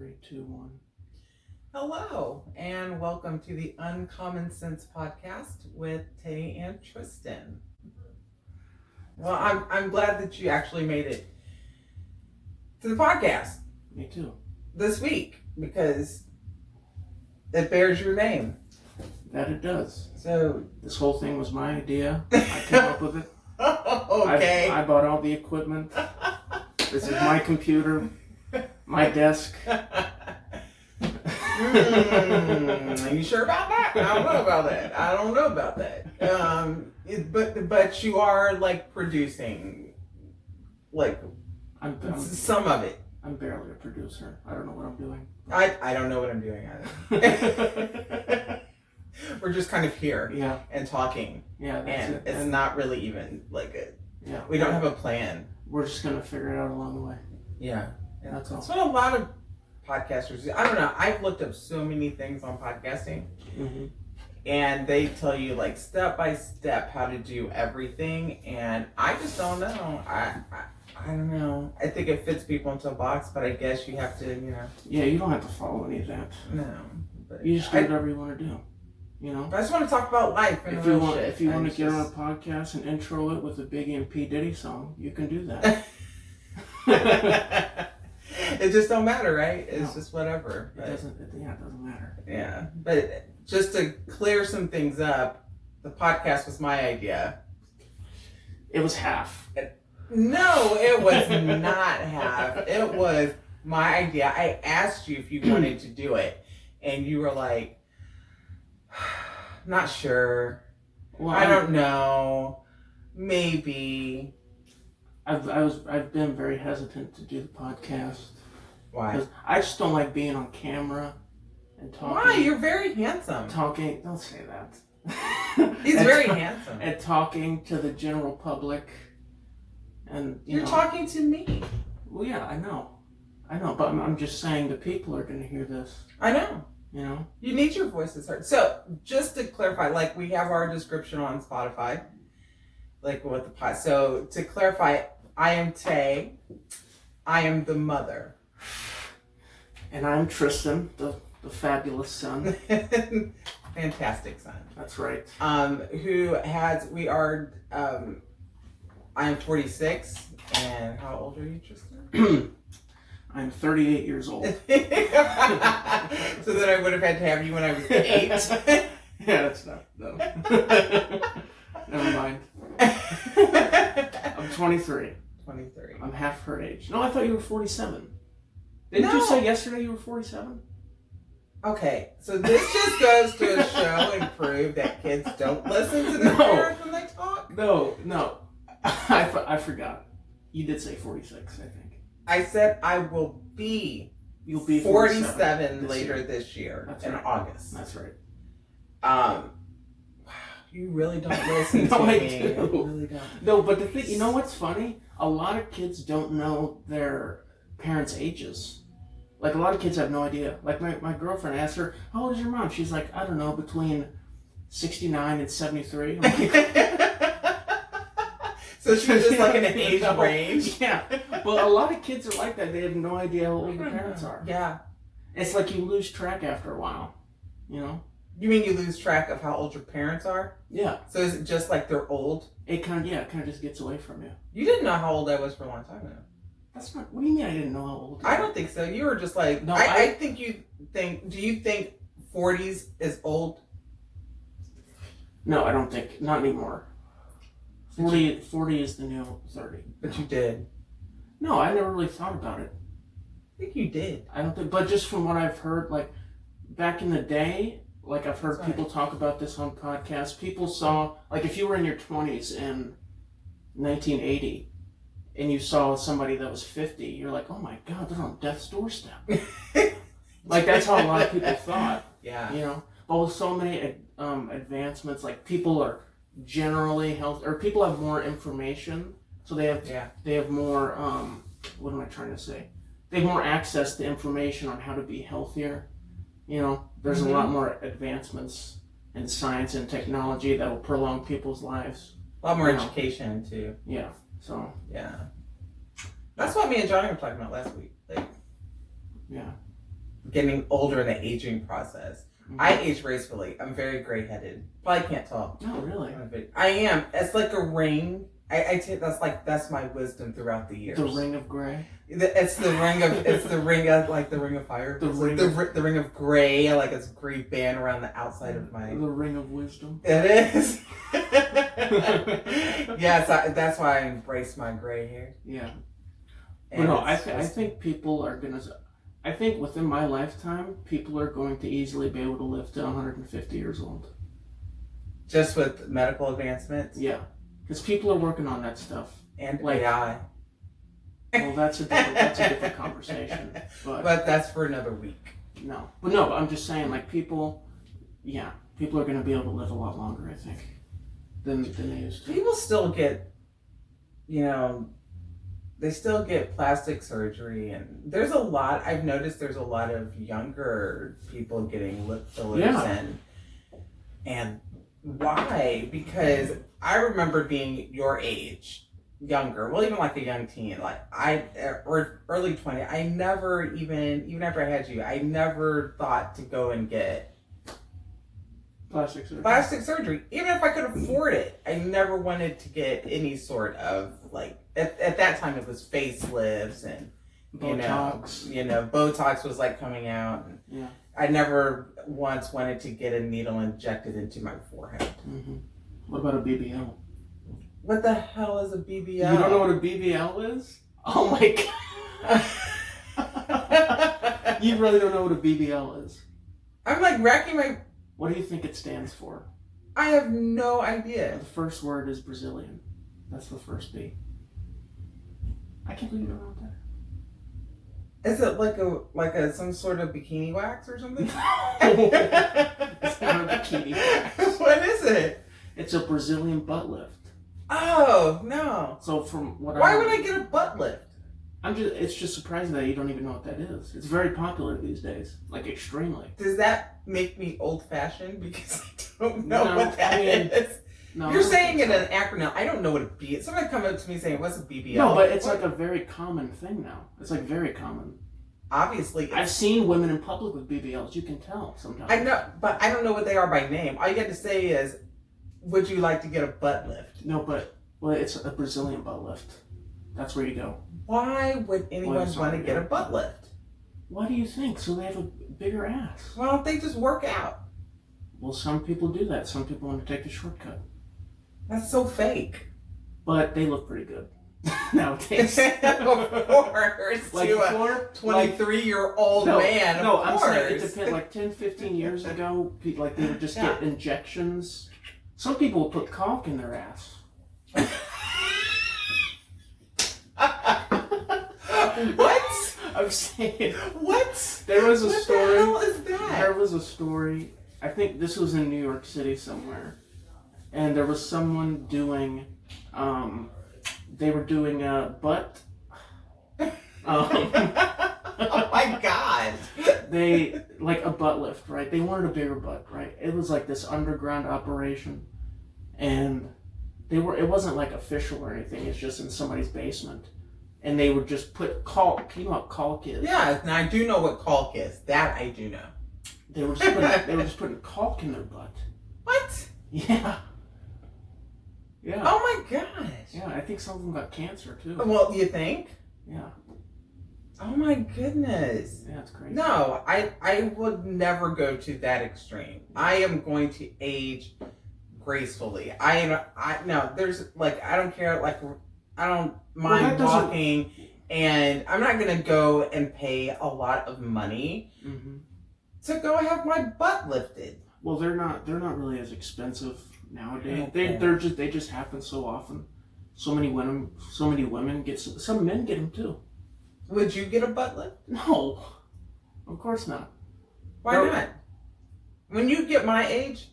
3, 2, 1. Hello, and welcome to the Uncommon Sense podcast with Chauntay and Tristan. Well, I'm glad that you actually made it to the podcast. Me too. This week, because it bears your name. That it does. So this whole thing was my idea. I came up with it. Okay. I bought all the equipment. This is my computer, my desk. Are you sure about that? I don't know about that. But you are like producing, like some of it. I'm barely a producer. I don't know what I'm doing. I don't know what I'm doing either. We're just kind of here, and talking. Yeah, that's and it. It's not really even like a. Yeah, we don't have a plan. We're just gonna figure it out along the way. Yeah, that's all. That's what a lot of podcasters do. I don't know. I've looked up so many things on podcasting, and they tell you like step by step how to do everything, and I just don't know. I don't know. I think it fits people into a box, but I guess you have to, Yeah, you don't have to follow any of that. No, but you just do whatever you want to do. I just want to talk about life and if you want to get on a podcast and intro it with a Biggie and P. Diddy song, you can do that. It just don't matter, right? It's just whatever. It doesn't matter. Yeah, but just to clear some things up, the podcast was my idea. It was half. No, it was not half. It was my idea. I asked you if you wanted to do it, and you were like, not sure. Well, I don't know. Maybe. I've been very hesitant to do the podcast. Why? Because I just don't like being on camera and talking. Why? You're very handsome. Don't say that. He's very handsome. And talking to the general public. And you're talking to me. Well, yeah, I know, but I'm just saying the people are going to hear this. I know. You need your voices heard. So just to clarify, like we have our description on Spotify, like what the pod. So to clarify, I am Tay. I am the mother. And I'm Tristan, the fabulous son. Fantastic son. That's right. I'm 46, and how old are you, Tristan? I'm 38 years old. So then I would have had to have you when I was 8. Yeah, that's not, no. Never mind. I'm 23. 23. I'm half her age. No, I thought you were 47. Didn't you say yesterday you were 47? Okay, so this just goes to show and prove that kids don't listen to their parents when they talk? No. I forgot. You did say 46, I think. I said I will be. You'll be 47 later this year. That's in right. August. That's right. You really don't listen to me. I do. You really don't. No, but the thing, you know what's funny? A lot of kids don't know their parents' ages. Like, a lot of kids have no idea. Like, my girlfriend asked her, how old is your mom? She's like, I don't know, between 69 and 73. I'm like, so she's just like an age range? Yeah. Well, a lot of kids are like that. They have no idea how old their parents are. Yeah. It's like you lose track after a while, You mean you lose track of how old your parents are? Yeah. So is it just like they're old? It kind of just gets away from you. You didn't know how old I was for a long time now. That's not. What do you mean I didn't know how old? I don't think so. You were just like. No, I think you think. Do you think 40s is old? No, I don't think. Not anymore. 40 is the new 30. But you did. No, I never really thought about it. I think you did. I don't think. But just from what I've heard, like back in the day, like I've heard people talk about this on podcasts. People saw, like, if you were in your 20s in 1980. And you saw somebody that was 50, you're like, oh my God, they're on death's doorstep. Like, that's how a lot of people thought. Yeah. But with so many advancements, like, people are generally healthy, or people have more information, so they have more, what am I trying to say? They have more access to information on how to be healthier. There's a lot more advancements in science and technology that will prolong people's lives. A lot more education, too. Yeah. So yeah, that's what me and Johnny were talking about last week. Like, yeah, getting older in the aging process. Mm-hmm. I age gracefully. I'm very gray-headed. Probably can't tell. No, really. I am. It's like a ring. I take that's my wisdom throughout the years. The ring of gray. It's the ring of like the ring of fire. The ring of gray, like it's a gray band around the outside of my. The ring of wisdom. It is. Yes, that's why I embrace my gray hair. Yeah. And no, I think people are gonna. I think within my lifetime, people are going to easily be able to live to 150 years old. Just with medical advancements? Yeah. Because people are working on that stuff. And like, AI. Well, that's a different conversation. But that's for another week. No. But I'm just saying, like, people are going to be able to live a lot longer, I think, than they used to. People still get, they still get plastic surgery, and I've noticed there's a lot of younger people getting lip fillers and why? Because I remember being your age, younger, well, even like a young teen, like or early 20, I never even after I had you, I never thought to go and get plastic surgery. Even if I could afford it, I never wanted to get any sort of, like, at that time it was facelifts and Botox. Botox was like coming out. And yeah. I never once wanted to get a needle injected into my forehead. Mm-hmm. What about a BBL? What the hell is a BBL? You don't know what a BBL is? Oh my god. You really don't know what a BBL is? I'm like racking my... What do you think it stands for? I have no idea. The first word is Brazilian. That's the first B. I can't believe you don't know that. Is it like a some sort of bikini wax or something? It's not a bikini wax. What is it? It's a Brazilian butt lift. Oh no! So from what why would I get a butt lift? It's just surprising that you don't even know what that is. It's very popular these days, like extremely. Does that make me old-fashioned because I don't know what that is? No, you're saying it an acronym. I don't know what a B is. Somebody come up to me saying, "What's a BBL?" No, but it's like a very common thing now. It's like very common. Obviously, I've seen women in public with BBLs. You can tell sometimes. I know, but I don't know what they are by name. All you get to say is, "Would you like to get a butt lift?" No, well, it's a Brazilian butt lift. That's where you go. Why would anyone want to get a butt lift? Why do you think? So they have a bigger ass. Why don't they just work out? Well, some people do that. Some people want to take the shortcut. That's so fake. But they look pretty good nowadays. Of course. Like to before, 23-year-old man. No, I'm saying it depends. Like 10, 15 years ago, people, like, they would just get injections. Some people would put caulk in their ass. What? I'm saying. What? There was a story. What the hell is that? There was a story. I think this was in New York City somewhere, and there was someone doing. They were doing a butt. Oh my god! They like a butt lift, right? They wanted a bigger butt, right? It was like this underground operation, and it wasn't like official or anything. It's just in somebody's basement. And they would just put caulk. You know what caulk is? Yeah, and I do know what caulk is. That I do know. They were just putting caulk in their butt. What? Yeah. Yeah. Oh my gosh. Yeah, I think some of them got cancer too. Well, you think? Yeah. Oh my goodness. Yeah, it's crazy. No, I would never go to that extreme. I am going to age gracefully. No, there's like, I don't care, like, I don't mind walking, and I'm not going to go and pay a lot of money to go have my butt lifted. Well, they're not really as expensive nowadays. They just happen so often. So many women get some men get them too. Would you get a butt lift? No, of course not. Why not? When you get my age,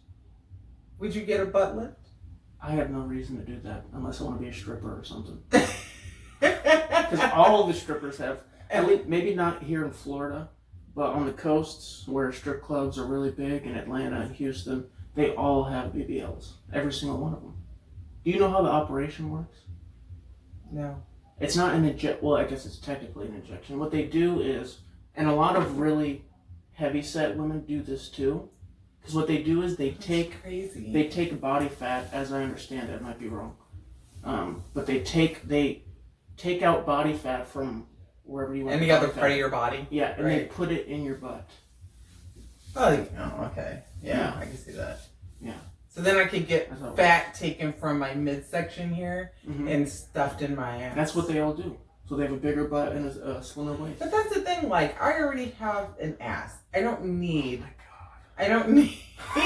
would you get a butt lift? I have no reason to do that unless I want to be a stripper or something. Because all of the strippers have, at least, maybe not here in Florida, but on the coasts where strip clubs are really big in Atlanta and Houston, they all have BBLs. Every single one of them. Do you know how the operation works? No. It's not an well, I guess it's technically an injection. What they do is, and a lot of really heavyset women do this too. Because what they do is they take body fat, as I understand it. I might be wrong. But they take out body fat from wherever you want. Any other part of your body? Yeah, and they put it in your butt. Oh, okay. Yeah, I can see that. Yeah. So then I could get fat taken from my midsection here and stuffed in my ass. That's what they all do. So they have a bigger butt and a slimmer waist. But that's the thing. Like, I already have an ass. I don't need. I don't need to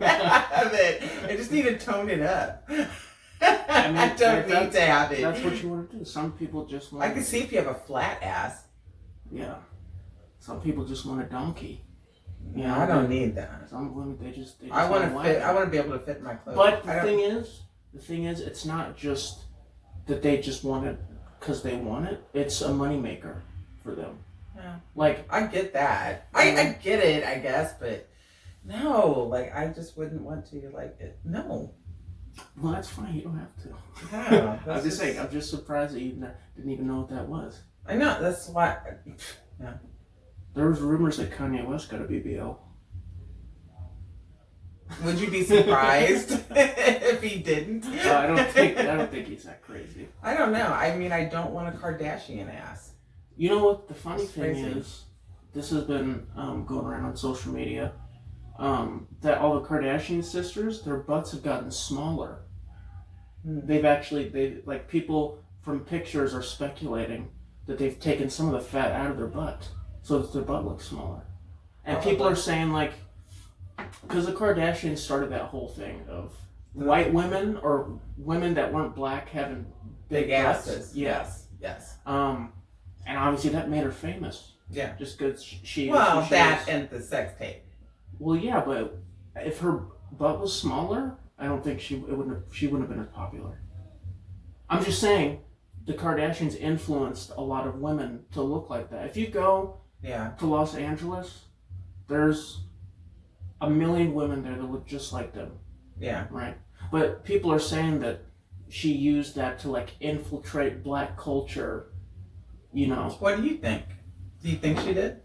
have it. I just need to tone it up. I mean, I don't need to have it. That's what you want to do. Some people just want. I can see if you have a flat ass. Yeah. Some people just want a donkey. Yeah, I don't need that. Some women they just I want to fit. I want to be able to fit my clothes. But the thing is, it's not just that they just want it because they want it. It's a moneymaker for them. Yeah. Like I get that. I get it, I guess, but no, like I just wouldn't want to like it. No. Well, that's fine. You don't have to. Yeah, I'm just saying. I'm just surprised that you didn't even know what that was. I know. That's why. Yeah. There was rumors that Kanye West got a BBL. Would you be surprised if he didn't? I don't think he's that crazy. I don't know. I mean, I don't want a Kardashian ass. You know what? The funny thing is, this has been going around on social media. That all the Kardashian sisters, their butts have gotten smaller. They like people from pictures are speculating that they've taken some of the fat out of their butt so that their butt looks smaller. And people are saying like, because the Kardashians started that whole thing of white women or women that weren't black having big asses. Yes. And obviously that made her famous. Yeah. Just because she. Well, that and the sex tape. Well, yeah, but if her butt was smaller, I don't think she wouldn't have been as popular. I'm just saying, the Kardashians influenced a lot of women to look like that. If you go to Los Angeles, there's a million women there that look just like them. Yeah. Right? But people are saying that she used that to like infiltrate black culture, you know. What do you think? Do you think she did?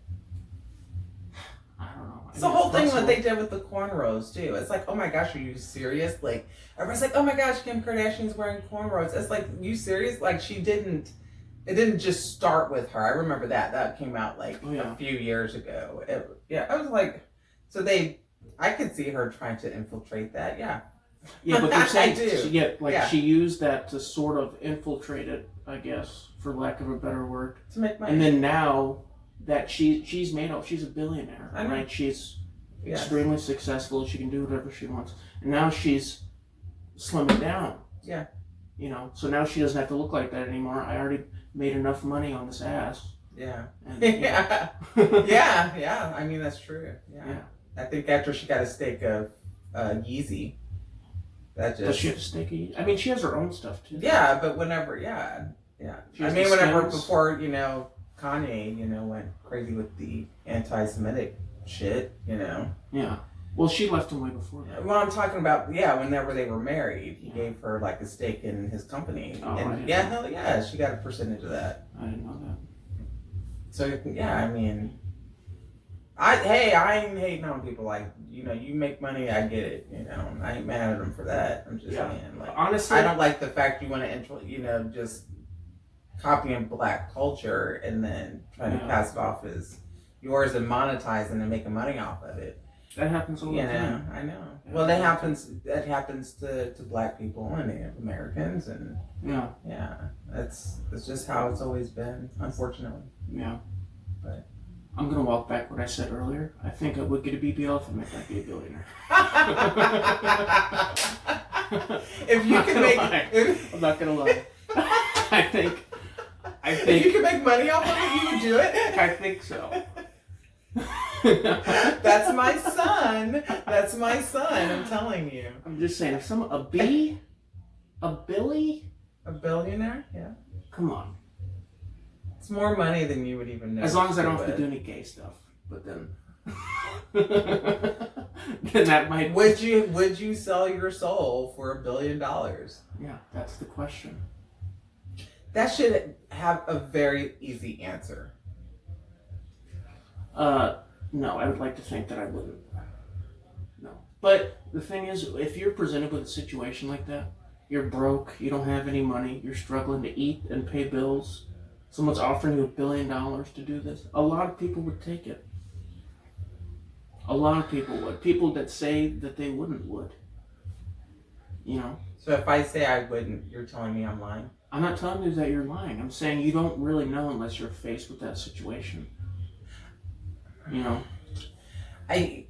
I don't know. It's the whole thing what they did with the cornrows too. It's like, oh my gosh, are you serious? Like everybody's like, oh my gosh, Kim Kardashian's wearing cornrows. It's like, you serious? Like it didn't just start with her. I remember that came out like a few years ago. I was like, so I could see her trying to infiltrate that. Yeah, but they're saying she used that to sort of infiltrate it, I guess, for lack of a better word, to make money. And then now that she's a billionaire, right? She's extremely successful. She can do whatever she wants, and now she's slimming down. Yeah, you know, so now she doesn't have to look like that anymore. I already made enough money on this ass. Yeah, and, yeah. I mean, that's true. Yeah. I think after she got a stake of Yeezy, that just. Does she have a stake of Yeezy? I mean, she has her own stuff too. Yeah, but whenever, I mean, whenever before Kanye, went crazy with the anti-Semitic shit, Yeah. Well, she left him way before that. Well, I'm talking about, whenever they were married, he gave her like a stake in his company. Oh, and hell yeah, she got a percentage of that. I didn't know that. So, I mean, I ain't hating on people. Like, you make money, I get it. I ain't mad at them for that. I'm just saying, like, honestly, I don't like the fact you want to, just copying black culture and then trying to pass it off as yours and monetizing and making money off of it. That happens all the time. I know. Well, that happens to black people and Native Americans, and that's just how it's always been, unfortunately. Yeah. But I'm gonna walk back what I said earlier. I think I would get a BBL if I might not be a billionaire. If you can make, I'm not gonna lie. I think if you can make money off of it, you would do it. I think so. That's my son. I'm telling you. I'm just saying, if a billionaire, yeah. Come on. It's more money than you would even know. As long as I don't have to do any gay stuff, but then, then that might. Would you sell your soul for $1 billion? Yeah, that's the question. That should have a very easy answer. No, I would like to think that I wouldn't. No. But the thing is, if you're presented with a situation like that, you're broke, you don't have any money, you're struggling to eat and pay bills, someone's offering you $1 billion to do this, a lot of people would take it. A lot of people would. People that say that they wouldn't would. You know? So if I say I wouldn't, you're telling me I'm lying? I'm not telling you that you're lying. I'm saying you don't really know unless you're faced with that situation. You know? I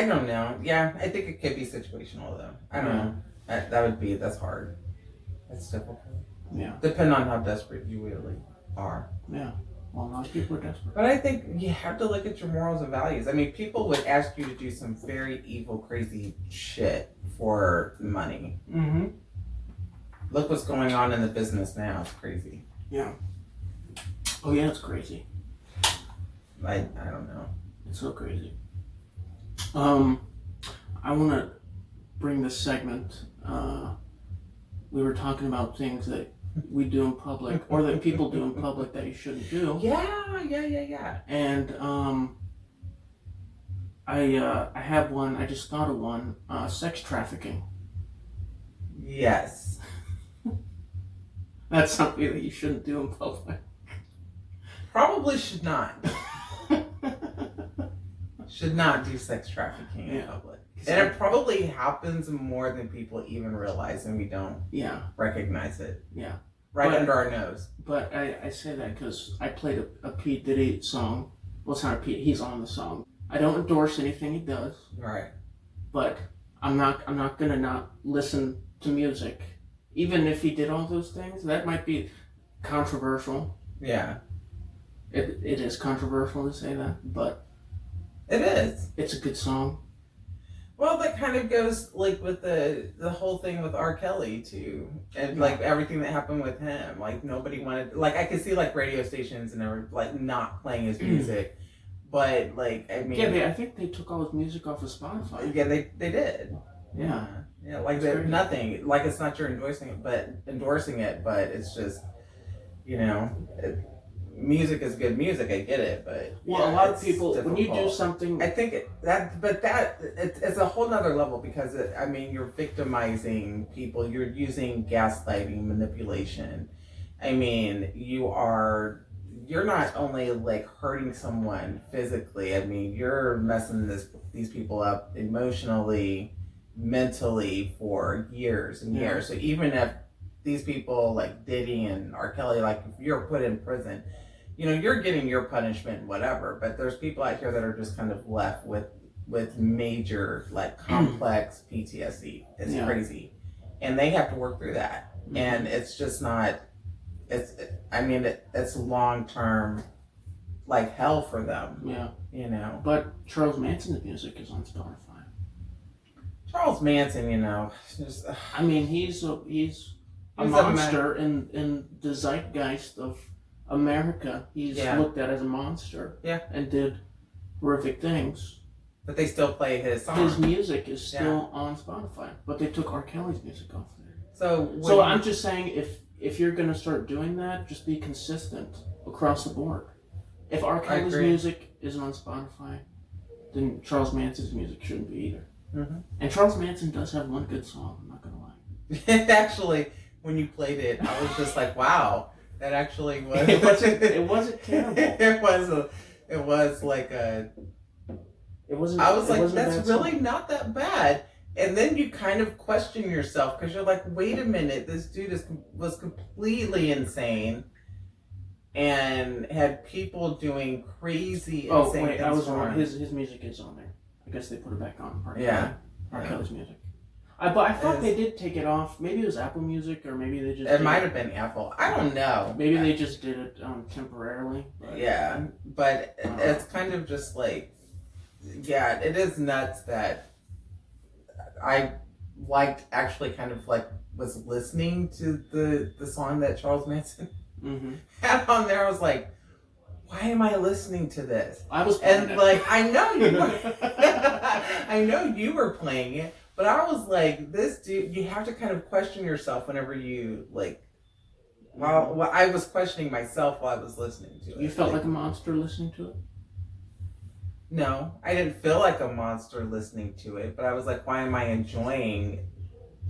don't know. Yeah, I think it could be situational though. I don't know. That's hard. That's difficult. Yeah. Depending on how desperate you really are. Yeah. Well, a lot of people are desperate. But I think you have to look at your morals and values. I mean, people would ask you to do some very evil, crazy shit for money. Mm-hmm. Look what's going on in the business now. It's crazy. Yeah. Oh, yeah, it's crazy. I don't know. It's so crazy. I want to bring this segment. We were talking about things that we do in public, or that people do in public that you shouldn't do. Yeah. And I have one. I just thought of one. Sex trafficking. Yes. That's something that you shouldn't do in public. Probably should not. Should not do sex trafficking in public. And it probably happens more than people even realize, and we don't recognize it. Yeah. Under our nose. But I say that because I played a Pete Diddy song. Well, it's not a Pete. He's on the song. I don't endorse anything he does. Right. But I'm not gonna not listen to music, even if he did all those things. That might be controversial. Yeah. It is controversial to say that, but it is. It's a good song. Well, that kind of goes like with the whole thing with R. Kelly too, and like everything that happened with him. Like nobody wanted, like I could see like radio stations and everything like not playing his music, but like I mean, I think they took all his music off of Spotify. Yeah, they did. Yeah, like that, nothing. Like it's not your endorsing it, but it's just music is good music. I get it, but a lot of people difficult. When you do something, I think it's a whole nother level because you're victimizing people. You're using gaslighting, manipulation. I mean, you're not only like hurting someone physically. I mean, you're messing these people up emotionally, mentally for years and years. So even if these people like Diddy and R. Kelly, like if you're put in prison, you're getting your punishment, whatever. But there's people out here that are just kind of left with major, like complex PTSD. It's crazy, and they have to work through that. Mm-hmm. And it's just not. It's long term, like hell for them. Yeah, But Charles Manson's music is on Spotify. Charles Manson, just. He's a monster in the zeitgeist of America. He's looked at as a monster. Yeah. And did horrific things. But they still play his songs. His music is still on Spotify. But they took R. Kelly's music off there. So I'm just saying if you're gonna start doing that, just be consistent across the board. If R. Kelly's music isn't on Spotify, then Charles Manson's music shouldn't be either. Mm-hmm. And Charles Manson does have one good song, I'm not gonna lie. Actually, when you played it, I was just like, wow, that actually was. It wasn't terrible. It was like a. It wasn't. I was like, that's really not that bad. And then you kind of question yourself because you're like, wait a minute, this dude was completely insane, and had people doing crazy, insane things. I was wrong. His music is on there. I guess they put it back on. R. Kelly's music. But I thought they did take it off. Maybe it was Apple Music, or maybe they just. It might have been Apple. I don't know. Maybe they just did it temporarily. But it's kind of just like, it is nuts that I actually kind of like was listening to the song that Charles Manson had on there. I was like, why am I listening to this? I was playing it. Like I know you were, I know you were playing it. But I was like, this dude, you have to kind of question yourself whenever you, like, well, I was questioning myself while I was listening to it. You felt like a monster listening to it? No, I didn't feel like a monster listening to it, but I was like, why am I enjoying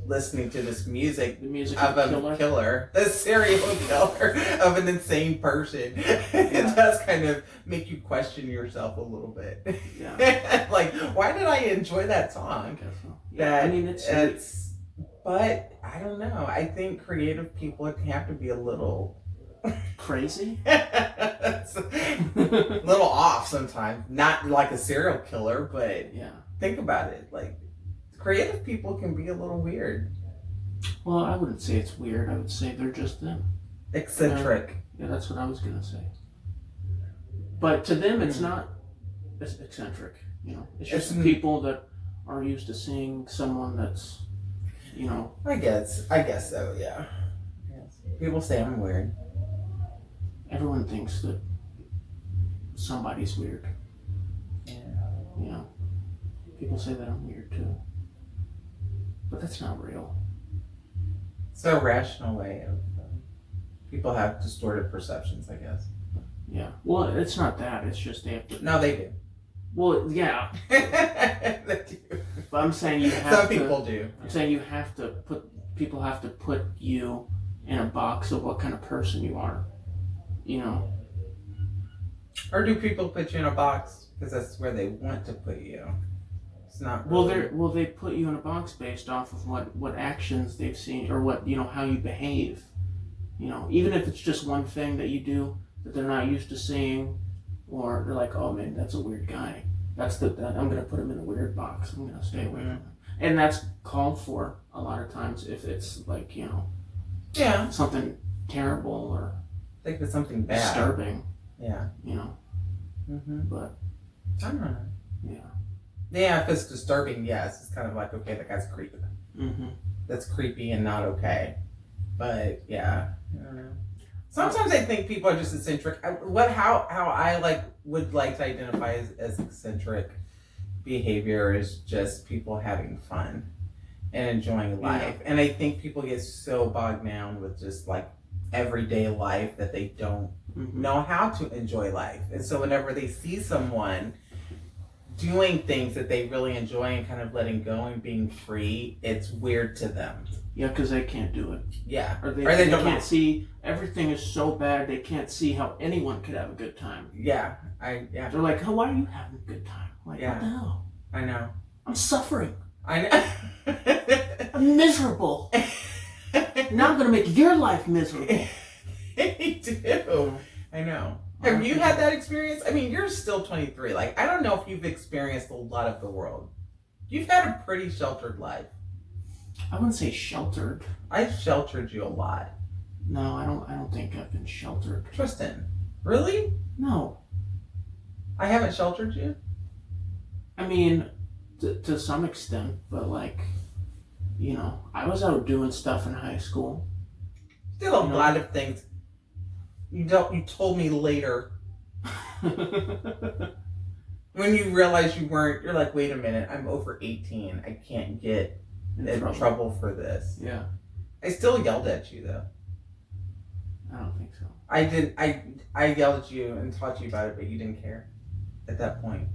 listening to this music, The music of a killer, a serial killer, of an insane person? It does kind of make you question yourself a little bit. Yeah. Like, why did I enjoy that song? I guess so. Yeah, I mean, it's, but I don't know. I think creative people have to be a little crazy. It's a little off sometimes. Not like a serial killer, but yeah. Think about it. Like, creative people can be a little weird. Well, I wouldn't say it's weird. I would say they're just them. Eccentric. Yeah, that's what I was gonna say. But to them, it's not eccentric. You know, it's just people that are used to seeing someone that's, you know. I guess so. Yeah. Yes. People say I'm weird. Everyone thinks that somebody's weird. Yeah. You know, people say that I'm weird too. But that's not real. It's a rational way of people have distorted perceptions, I guess. Yeah. Well, it's not that. It's just they have to. No, they do. Well, yeah. They do. But I'm saying you have Some people do. I'm saying you have to people have to put you in a box of what kind of person you are. You know. Or do people put you in a box because that's where they want to put you? It's not really... Well, they put you in a box based off of what actions they've seen or what, you know, how you behave. You know, even if it's just one thing that you do that they're not used to seeing, or they're like, oh man, that's a weird guy. I'm gonna put him in a weird box. I'm gonna stay away from him. And that's called for a lot of times if it's like, you know, something terrible or I think it's something bad, disturbing. Yeah. You know. But I don't know. Yeah. Yeah, if it's disturbing, yes, it's kind of like, okay, that guy's creepy. That's creepy and not okay. But yeah, I don't know. Sometimes I think people are just eccentric. How I would like to identify as eccentric behavior is just people having fun and enjoying life. And I think people get so bogged down with just like everyday life that they don't know how to enjoy life. And so whenever they see someone doing things that they really enjoy and kind of letting go and being free, it's weird to them. Yeah, because they can't do it. Yeah. Or they can't see, everything is so bad, they can't see how anyone could have a good time. Yeah. They're like, oh, why are you having a good time? Like, what the hell? I know. I'm suffering. I know. I'm miserable. Now I'm going to make your life miserable. They do. I know. Have you had that experience? I mean, you're still 23. Like, I don't know if you've experienced a lot of the world. You've had a pretty sheltered life. I wouldn't say sheltered. I've sheltered you a lot. No, I don't think I've been sheltered. Tristan, really? No. I haven't sheltered you? I mean, to some extent, but like, you know, I was out doing stuff in high school. Did a lot of things. You told me later. When you realized you weren't, you're like, wait a minute, I'm over 18. I can't get in trouble for this. Yeah. I still yelled at you though. I don't think so. I did. I yelled at you and taught you about it, but you didn't care at that point.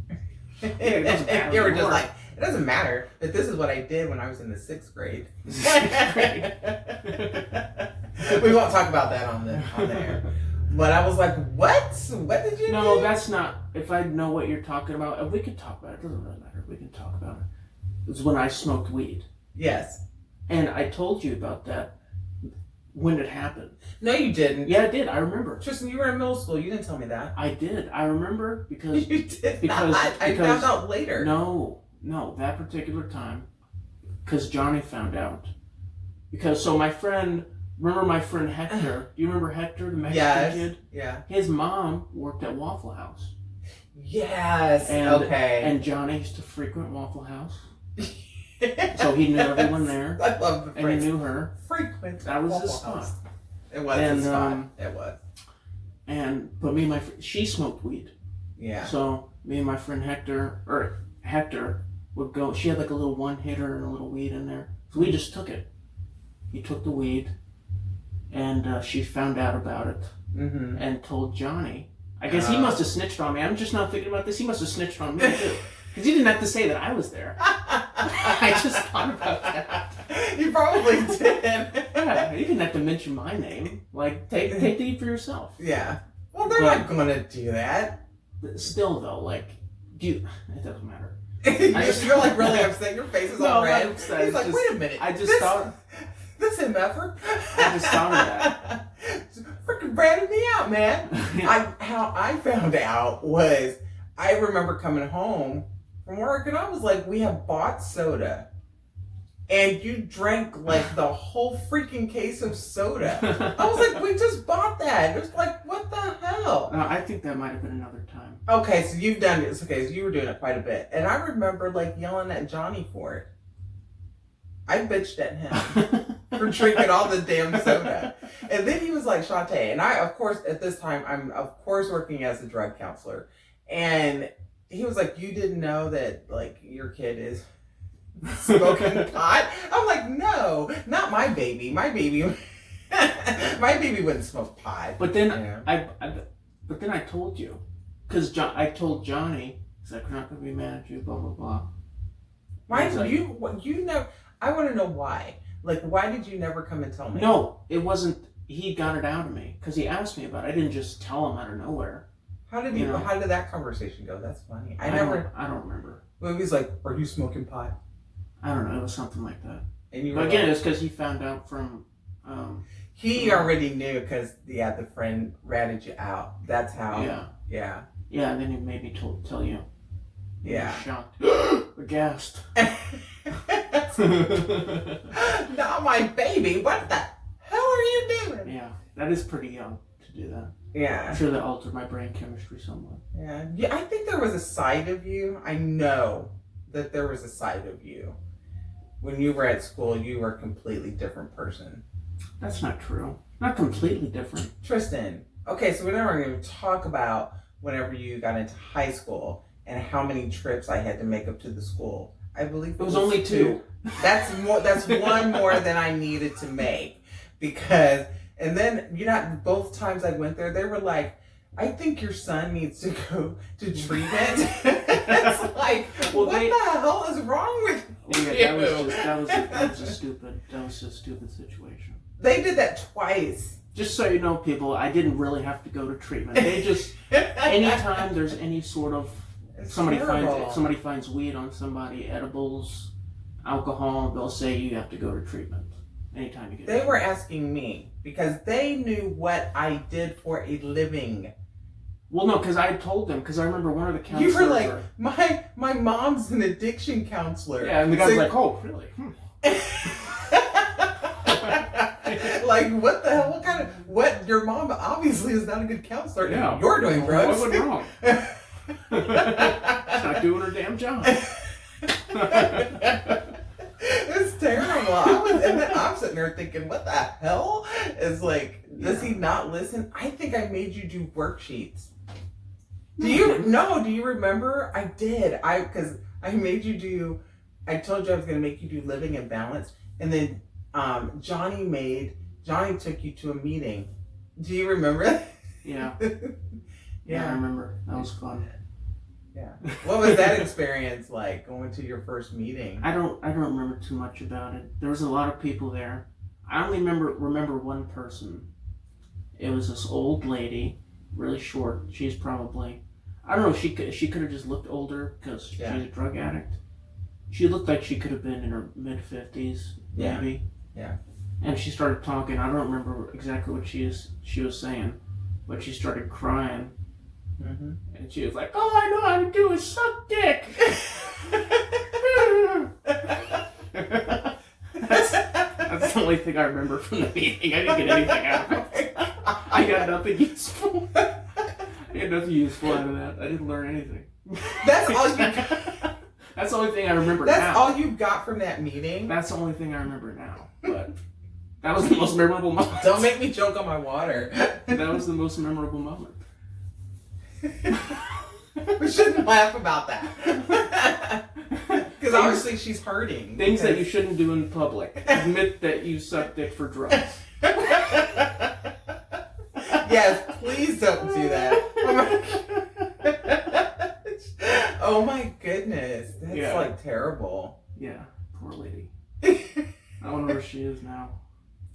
It doesn't matter you were anymore. just like, it doesn't matter. But this is what I did when I was in the 6th grade. We won't talk about that on the air. But I was like, what? What did you do? No, that's not. If I know what you're talking about, we could talk about it. It doesn't really matter. We can talk about it. It's when I smoked weed. Yes. And I told you about that when it happened. No, you didn't. Yeah, I did. I remember. Tristan, you were in middle school. You didn't tell me that. I did. I remember because... You did not. I found out later. No, that particular time. Because Johnny found out. Because, so my friend... Remember my friend Hector? Do you remember Hector, the Mexican kid? Yeah. His mom worked at Waffle House. Yes. Okay. And Johnny used to frequent Waffle House. So he knew everyone there. I love the phrase. And he knew her. Frequent. That was his spot. It was his spot. It was. But me and my friend, she smoked weed. Yeah. So me and my friend Hector would go, she had like a little one hitter and a little weed in there. So we just took it. He took the weed. And she found out about it and told Johnny. I guess he must have snitched on me. I'm just not thinking about this. He must have snitched on me too. Because he didn't have to say that I was there. I just thought about that. You probably did. Yeah, you didn't have to mention my name. Like, take the heat for yourself. Yeah. Well, they're not going to do that. But still, though, like, it doesn't matter. You're like really upset. Your face is all red. Upset. He's like, wait a minute. This MFer? I just thought of that. Freaking ratted me out, man. Yeah. How I found out was I remember coming home from work and I was like, we have bought soda. And you drank like the whole freaking case of soda. I was like, we just bought that. It was like, what the hell? I think that might have been another time. Okay, so you've done it. Okay, so you were doing it quite a bit. And I remember like yelling at Johnny for it. I bitched at him for drinking all the damn soda. And then he was like, Chauntay. And I, of course, at this time, I'm of course working as a drug counselor. And he was like, you didn't know that like your kid is smoking pot? I'm like, no, not my baby. My baby wouldn't smoke pot. But then I told you, because I told Johnny, he's like, we're not going to be mad at you, blah blah blah. Why did you know? I want to know why. Like, why did you never come and tell me? No, it wasn't. He got it out of me because he asked me about it. I didn't just tell him out of nowhere. How did How did that conversation go? That's funny. I don't remember. Well, he was like, "Are you smoking pot?" I don't know. It was something like that. And but again, it's because he found out from. He already knew because the friend ratted you out. That's how. Yeah. Yeah, and then he made me tell you. Yeah. Shocked. Aghast. Not my baby. What the hell are you doing? Yeah, that is pretty young to do that. Yeah. I'm sure that altered my brain chemistry somewhat. Yeah, I think there was a side of you. I know that there was a side of you. When you were at school, you were a completely different person. That's not true. Not completely different. Tristan, okay, so we're not going to talk about whenever you got into high school and how many trips I had to make up to the school. I believe it was only 2. That's one more than I needed to make. Because, and then, both times I went there, they were like, I think your son needs to go to treatment. It's like, well, what the hell is wrong with you? Yeah, that was a stupid situation. They did that twice. Just so you know, people, I didn't really have to go to treatment. They just, anytime there's any sort of, somebody finds weed on somebody, edibles, alcohol, they'll say you have to go to treatment. Anytime you get They were asking me because they knew what I did for a living. Well, no, because I told them, because I remember one of the counselors... You were like, my mom's an addiction counselor. Yeah, and the guy's like, oh, really? Like, what the hell? Your mom obviously is not a good counselor. Yeah. You're doing drugs. What went wrong? She's not doing her damn job. It's terrible. And then I'm sitting there thinking, what the hell? It's like, does he not listen? I think I made you do worksheets. Do you remember? I did. Because I made you do, I told you I was going to make you do living in balance. And then Johnny took you to a meeting. Do you remember? Yeah. Yeah, I remember. That was fun. Yeah. What was that experience like, going to your first meeting? I don't remember too much about it. There was a lot of people there. I only remember one person. It was this old lady, really short. She's probably, I don't know, she could have just looked older because she's a drug addict. She looked like she could have been in her mid-50s, maybe. Yeah. And she started talking. I don't remember exactly what she was saying, but she started crying. Mm-hmm. And she was like, all I know how to do is suck dick. That's the only thing I remember from the meeting. I didn't get anything out of it. I got nothing useful. I got nothing useful out of that. I didn't learn anything. That's all you got. That's the only thing I remember now. That's all you got from that meeting? That's the only thing I remember now. But that was the most memorable moment. Don't make me choke on my water. That was the most memorable moment. We shouldn't laugh about that. Because obviously she's hurting. Things that you shouldn't do in public. Admit that you suck dick for drugs. Yes, please don't do that. My my oh my goodness. That's like terrible. Yeah, poor lady. I wonder where she is now.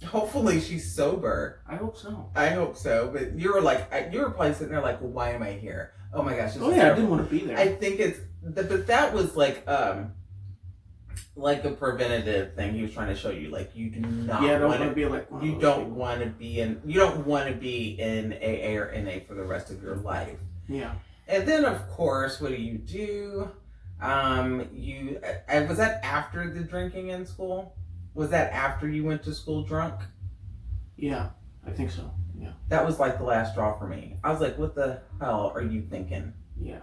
Hopefully she's sober. I hope so. I hope so. But you were probably sitting there like, well, why am I here? Oh my gosh. Oh yeah, I didn't want to be there. I think but that was like a preventative thing he was trying to show you. Like you do not want to be like you don't want to be in AA or NA for the rest of your life. Yeah. And then of course, what do? Was that after the drinking in school? Was that after you went to school drunk? Yeah, I think so. Yeah. That was like the last straw for me. I was like, what the hell are you thinking? Yeah.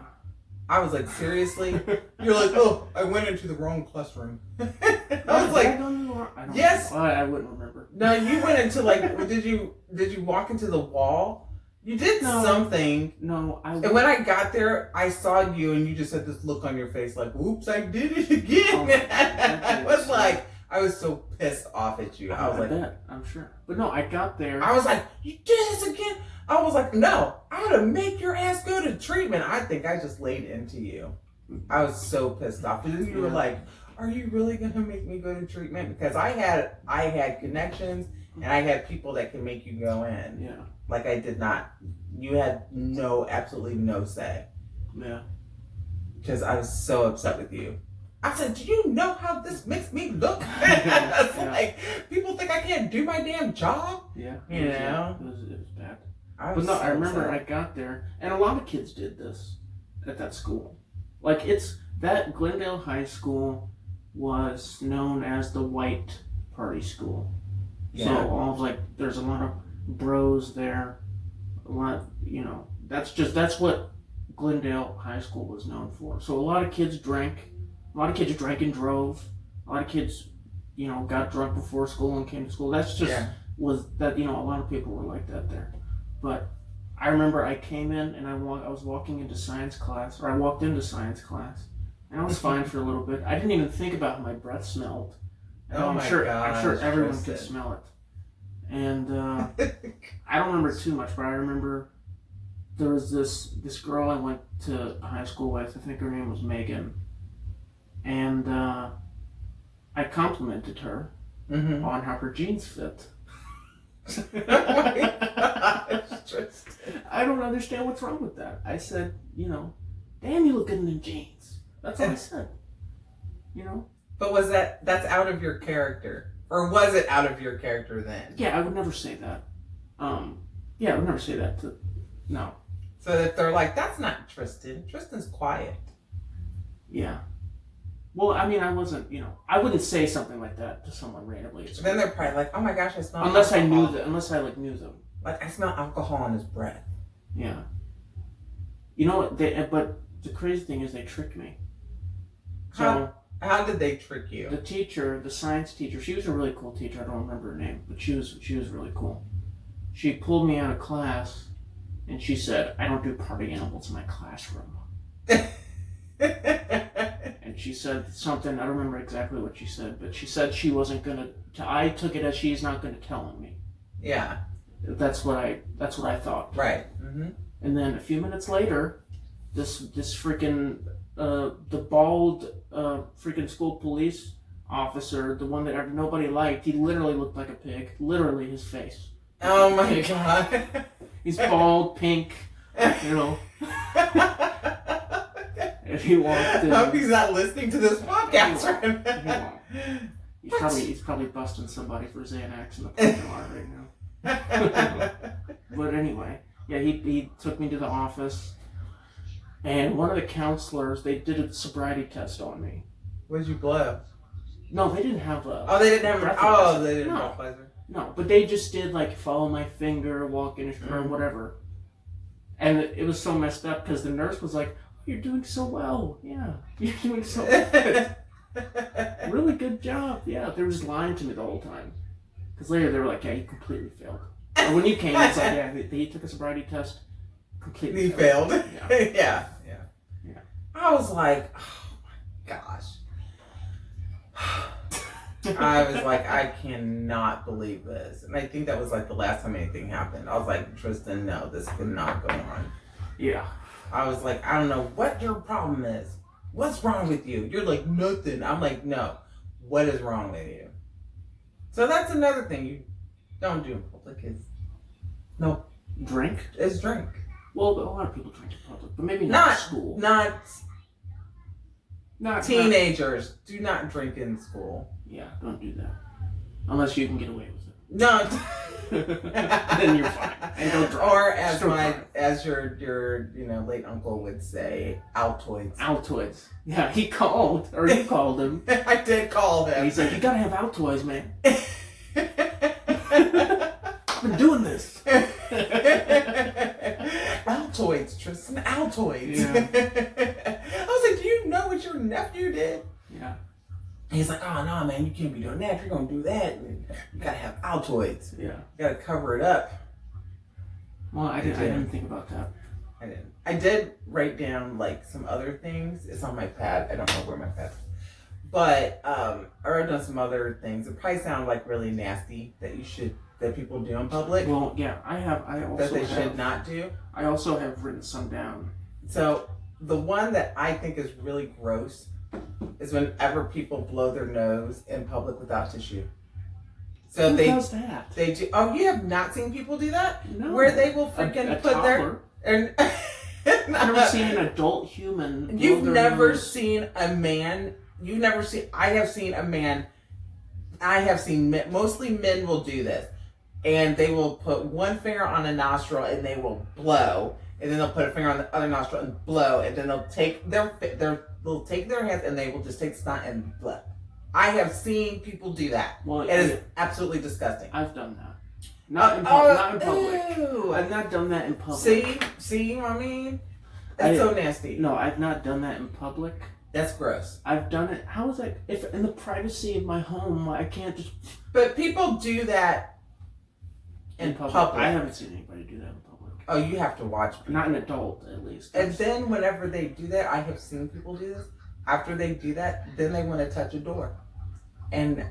I was like, seriously? You're like, oh, I went into the wrong classroom. I was like, yes. I wouldn't remember. No, you went into did you walk into the wall? You did something. No, and when I got there, I saw you and you just had this look on your face like, oops, I did it again. I was so pissed off at you. I was like, bet, I'm sure. But no, I got there. I was like, you did this again? I was like, no, I had to make your ass go to treatment. I think I just laid into you. I was so pissed off. And you were like, are you really going to make me go to treatment? Because I had connections and I had people that can make you go in. Yeah. Like I did not. You had absolutely no say. Yeah. Because I was so upset with you. I said, do you know how this makes me look? It's like, people think I can't do my damn job? Yeah. You know? It was bad. I remember I got there, and a lot of kids did this at that school. Like, that Glendale High School was known as the white party school. Yeah. So, there's a lot of bros there. A lot, that's what Glendale High School was known for. So, a lot of kids drank. A lot of kids drank and drove. A lot of kids, got drunk before school and came to school. That's just was that a lot of people were like that there. But I remember I came in and I was walking into science class, or I walked into science class, and I was fine for a little bit. I didn't even think about how my breath smelled. I'm sure everyone could smell it. And I don't remember too much, but I remember there was this girl I went to high school with. I think her name was Megan. And I complimented her on how her jeans fit. Oh my gosh, I don't understand what's wrong with that. I said, damn, you look good in the jeans. That's what I said. But was that's out of your character? Or was it out of your character then? Yeah, I would never say that. I would never say that no. So if they're like, that's not Tristan. Tristan's quiet. Yeah. Well, I mean, I wasn't, I wouldn't say something like that to someone randomly. Then they're probably like, oh my gosh, I smell unless alcohol. Unless I knew them. Like, I smell alcohol in his breath. Yeah. You know what, but the crazy thing is they tricked me. So, how did they trick you? The science teacher, she was a really cool teacher. I don't remember her name, but she was really cool. She pulled me out of class and she said, I don't do party animals in my classroom. And she said something, I don't remember exactly what she said, but she said she wasn't gonna, I took it as she's not gonna tell me. Yeah. That's what I thought. Right. Mm-hmm. And then a few minutes later, this freaking, the bald freaking school police officer, the one that nobody liked, he literally looked like a pig. Literally his face. Oh my god. He's bald, pink, If he walked in, I hope he's not listening to this podcast right now. He's probably busting somebody for Xanax in the parking lot right now. But anyway, yeah, he took me to the office, and one of the counselors, they did a sobriety test on me. What did you blow? No, they didn't have they didn't have breathalyzer. No, but they just did follow my finger, walk in, or whatever. And it was so messed up because the nurse was like, you're doing so well. Yeah, you're doing so good. Really good job. Yeah, they were just lying to me the whole time. Because later they were like, yeah, you completely failed. And when you came, it's like, yeah, he took a sobriety test, completely He failed. Yeah. Yeah. I was like, oh my gosh. I was like, I cannot believe this. And I think that was the last time anything happened. I was like, Tristan, no, this cannot go on. Yeah. I was like, I don't know what your problem is. What's wrong with you? You're like, nothing. I'm like, no. What is wrong with you? So that's another thing you don't do in public is Drink? Is drink. Well, a lot of people drink in public, but maybe not in school. Not teenagers. Do not drink in school. Yeah, don't do that. Unless you can get away with it. No. Then you're fine. And don't drive. Or as your late uncle would say, Altoids. Altoids. Yeah, he called, or you called him. I did call him. And he's like, you gotta have Altoids, man. I've been doing this. Altoids, Tristan. Altoids. Yeah. I was like, do you know what your nephew did? Yeah. He's like, oh no, man, you can't be doing that. If you're gonna do that, you gotta have Altoids. Yeah. You gotta cover it up. Well, I didn't think about that. I didn't. I did write down like some other things. It's on my pad. I don't know where my pad is. But I wrote down some other things. It probably sound like really nasty that people do in public. Well, yeah, I also should not do. I also have written some down. So the one that I think is really gross is whenever people blow their nose in public without tissue. So Who does that? They do. Oh, you have not seen people do that? No. Where they will freaking put toddler. their. I've never seen an adult human. You've never seen a man. You've never seen. I have seen a man. I have seen men, mostly men will do this, and they will put one finger on a nostril and they will blow, and then they'll put a finger on the other nostril and blow, and then they'll take they'll take their hands and they will just take snot and blow. I have seen people do that. Well, it is absolutely disgusting. I've done that. Not in public. Ew. I've not done that in public. See what I mean? That's so nasty. No, I've not done that in public. That's gross. I've done it. How is that? If in the privacy of my home, I can't just. But people do that in public. I haven't seen anybody do that in public. Oh, you have to watch people. Not an adult, at least. And then whenever they do that, I have seen people do this. After they do that, then they want to touch a door. And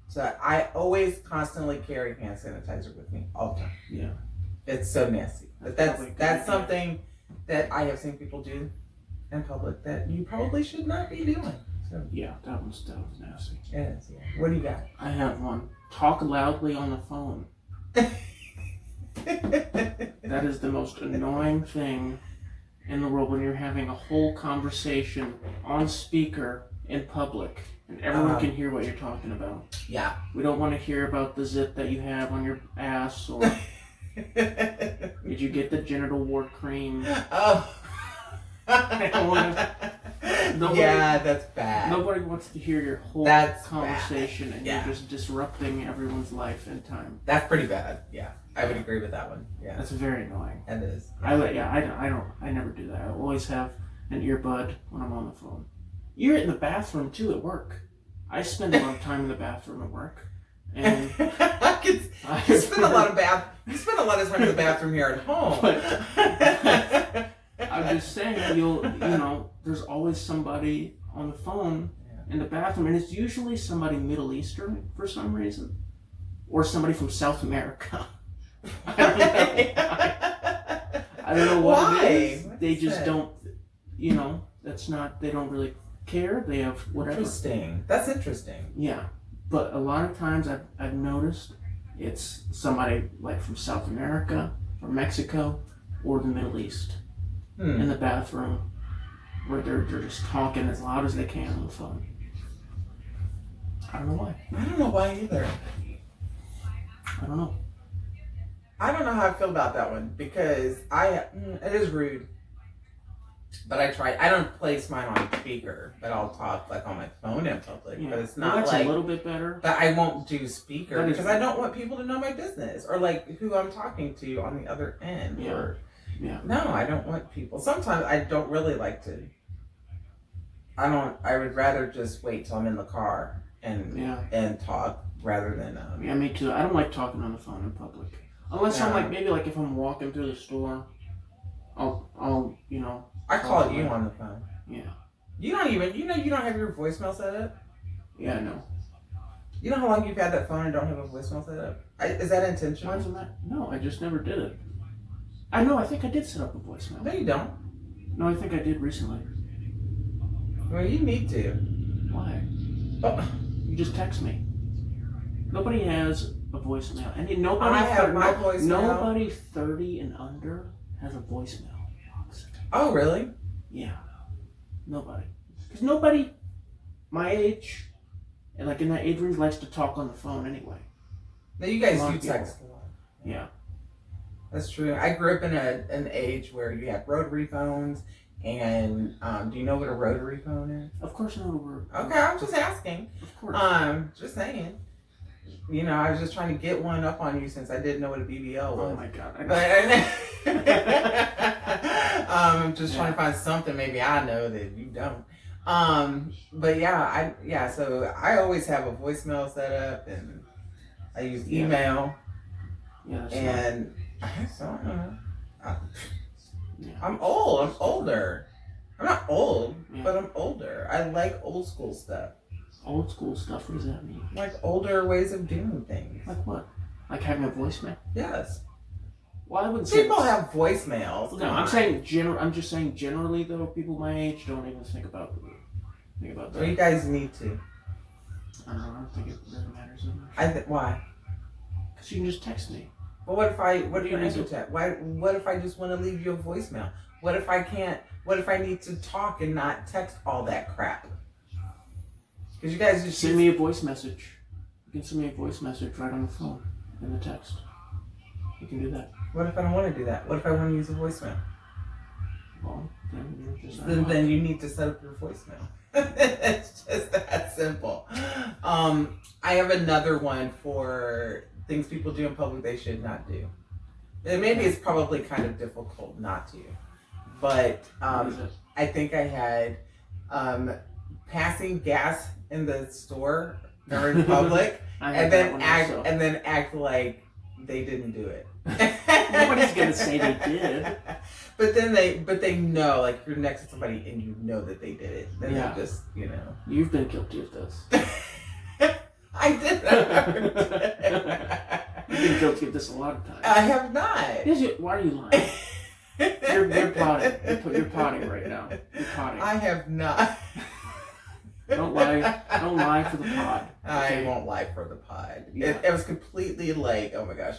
so I always constantly carry hand sanitizer with me all the time. Yeah. It's so nasty. But that's something that I have seen people do in public that you probably should not be doing. So yeah, that was nasty. Yes, yeah. What do you got? I have one. Talk loudly on the phone. That is the most annoying thing in the world when you're having a whole conversation on speaker in public and everyone can hear what you're talking about. Yeah. We don't want to hear about the zit that you have on your ass or did you get the genital wart cream? Oh. Nobody, that's bad. Nobody wants to hear your whole conversation bad. And you're just disrupting everyone's life and time. That's pretty bad. Yeah. I would agree with that one. Yeah. That's very annoying. It is. Yeah. I never do that. I always have an earbud when I'm on the phone. You're in the bathroom too at work. I spend a lot of time in the bathroom at work. And you spend a lot of time in the bathroom here at home. But I'm just saying there's always somebody on the phone in the bathroom, and it's usually somebody Middle Eastern for some reason. Or somebody from South America. I don't know what it is. They just don't, they don't really care. They have whatever. Interesting. That's interesting. Yeah. But a lot of times I've noticed it's somebody like from South America or Mexico or the Middle East in the bathroom where they're just talking as loud as they can on the phone. I don't know why. I don't know why either. I don't know. I don't know how I feel about that one because it is rude. But I try. I don't place mine on speaker, but I'll talk like on my phone in public. Yeah. But it's not that's a little bit better. But I won't do speaker because I don't want people to know my business or like who I'm talking to on the other end. Yeah. No, I don't want people. Sometimes I don't really like to. I would rather just wait till I'm in the car and talk rather than. Yeah, me too. I don't like talking on the phone in public unless I'm like maybe like if I'm walking through the store, I'll I call you on the phone. Yeah. You don't have your voicemail set up? Yeah, I know. You know how long you've had that phone and don't have a voicemail set up? Is that intentional? Why isn't that? No, I just never did it. I know. I think I did set up a voicemail. No, you don't. No, I think I did recently. Well, you need to. Why? Oh. You just text me. Nobody has a voicemail. Nobody. I have my voicemail. Nobody 30 and under has a voicemail box. Oh, really? Yeah. Nobody. Because nobody my age and like in that age range likes to talk on the phone anyway. No, you guys do text a lot. Yeah. That's true. I grew up in an age where you had rotary phones, and do you know what a rotary phone is? Of course, I know the word. Okay, I'm just asking. Of course. Just saying. You know, I was just trying to get one up on you since I didn't know what a BBL was. Oh my god. I'm just trying to find something maybe I know that you don't. But yeah, so I always have a voicemail set up, and I use email. Yeah. And so I don't know. I'm old. I'm older. I'm not old, but I'm older. I like old school stuff. Old school stuff? What does that mean? Like older ways of doing things. Like what? Like having a voicemail? Yes. Well, I wouldn't say people have voicemails. No, I'm saying I'm just saying generally though, people my age don't even think about that. Well, you guys need to. I don't think it really matters that much. Why? Because you can just text me. But what do you need to text? What if I just want to leave you a voicemail? What if I can't? What if I need to talk and not text all that crap? Because you guys just send me a voice message. You can send me a voice message right on the phone in the text. You can do that. What if I don't want to do that? What if I want to use a voicemail? Well, then you need to set up your voicemail. It's just that simple. I have another one for things people do in public they should not do. And maybe it's probably kind of difficult not to. But I think I had passing gas in the store during public and then act like they didn't do it. Nobody's gonna say they did. But they know, like you're next to somebody and you know that they did it. Then they just, You've been guilty of this. I did. You've been guilty of this a lot of times. I have not. Why are you lying? You're potting. You're potting right now. You're potting. I have not. Don't lie. Don't lie for the pod. Okay? I won't lie for the pod. Yeah. It was completely like, oh my gosh,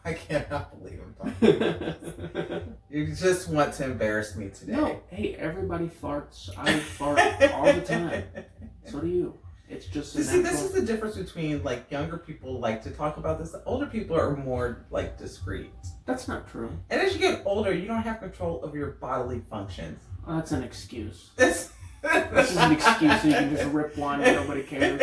I cannot believe I'm talking about this. You just want to embarrass me today. No, hey, everybody farts. I fart all the time. So do you. It's just this is the difference between like younger people like to talk about this. Older people are more like discreet. That's not true. And as you get older, you don't have control of your bodily functions. Well, that's an excuse. This is an excuse so you can just rip one and nobody cares.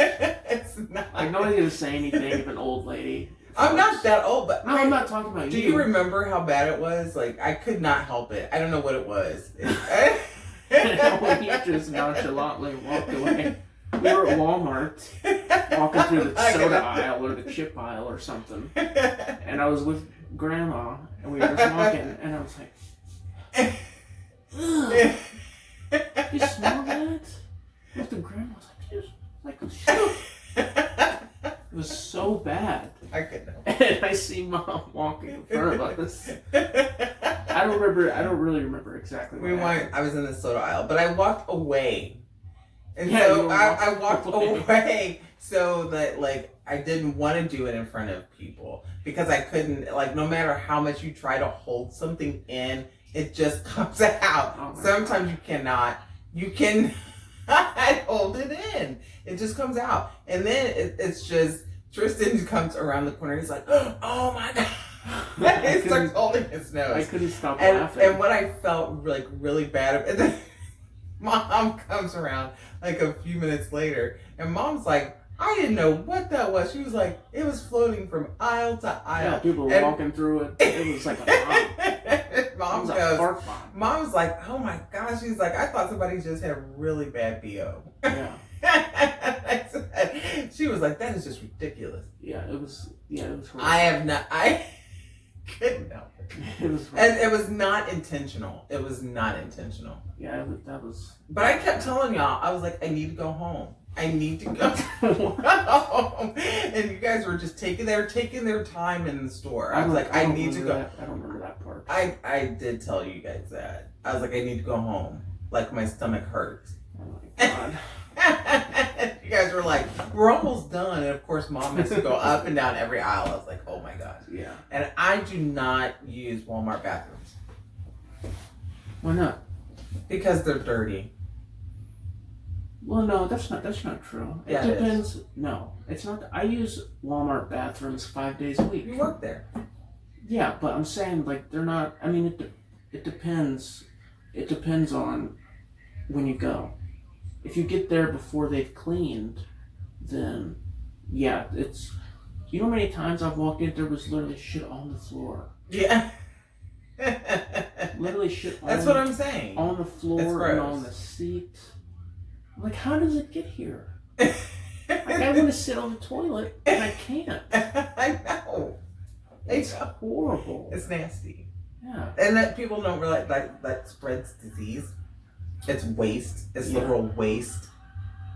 It's not. Like nobody's gonna say anything if an old lady. I'm not that old, but no, I'm not talking about you. Do you remember how bad it was? Like I could not help it. I don't know what it was. When you just nonchalantly walked away. We were at Walmart, walking through the soda aisle or the chip aisle or something, and I was with Grandma, and we were just walking, and I was like, ugh. You smell that? With the Grandma was like, shut up. It was so bad. I could know. And I see Mom walking in front of us. I don't really remember exactly what happened. I was in the soda aisle, but I walked away. And so I walked away so that like I didn't want to do it in front of people because I couldn't, like, no matter how much you try to hold something in, it just comes out. Oh Sometimes God. You cannot hold it in. It just comes out. And then it's just, Tristan comes around the corner. He's like, oh my God. He starts holding his nose. I couldn't stop laughing. And what I felt like really bad, and then Mom comes around like a few minutes later, and Mom's like, I didn't know what that was. She was like, it was floating from aisle to aisle. Yeah, people were walking through it. It was like a bomb. Mom's like, oh my gosh. She's like, I thought somebody just had really bad BO. Yeah. She was like, that is just ridiculous. Yeah, it was horrible. I couldn't help it. And it was not intentional. It was not intentional. Yeah, that was. But I kept telling y'all, I was like, I need to go home. I need to go home. And you guys were just taking their time in the store. I was like, I need to go. I don't remember that part. I did tell you guys that. I was like, I need to go home. Like, my stomach hurts. Oh my God. You guys were like, we're almost done. And of course, Mom has to go up and down every aisle. I was like, oh my gosh. Yeah. And I do not use Walmart bathrooms. Why not? Because they're dirty. Well, no, that's not true. It Yeah, depends. No, it's not. I use Walmart bathrooms 5 days a week. You work there. Yeah, but I'm saying like they're not. I mean, it depends. It depends on when you go. If you get there before they've cleaned, then yeah, it's. You know how many times I've walked in, there was literally shit on the floor. Yeah. Literally shit. That's what I'm saying. On the floor and on the seat. I'm like, how does it get here? Like, I want to sit on the toilet and I can't. I know. It's horrible. It's nasty. Yeah. And that people don't realize that spreads disease. It's waste. It's literal waste.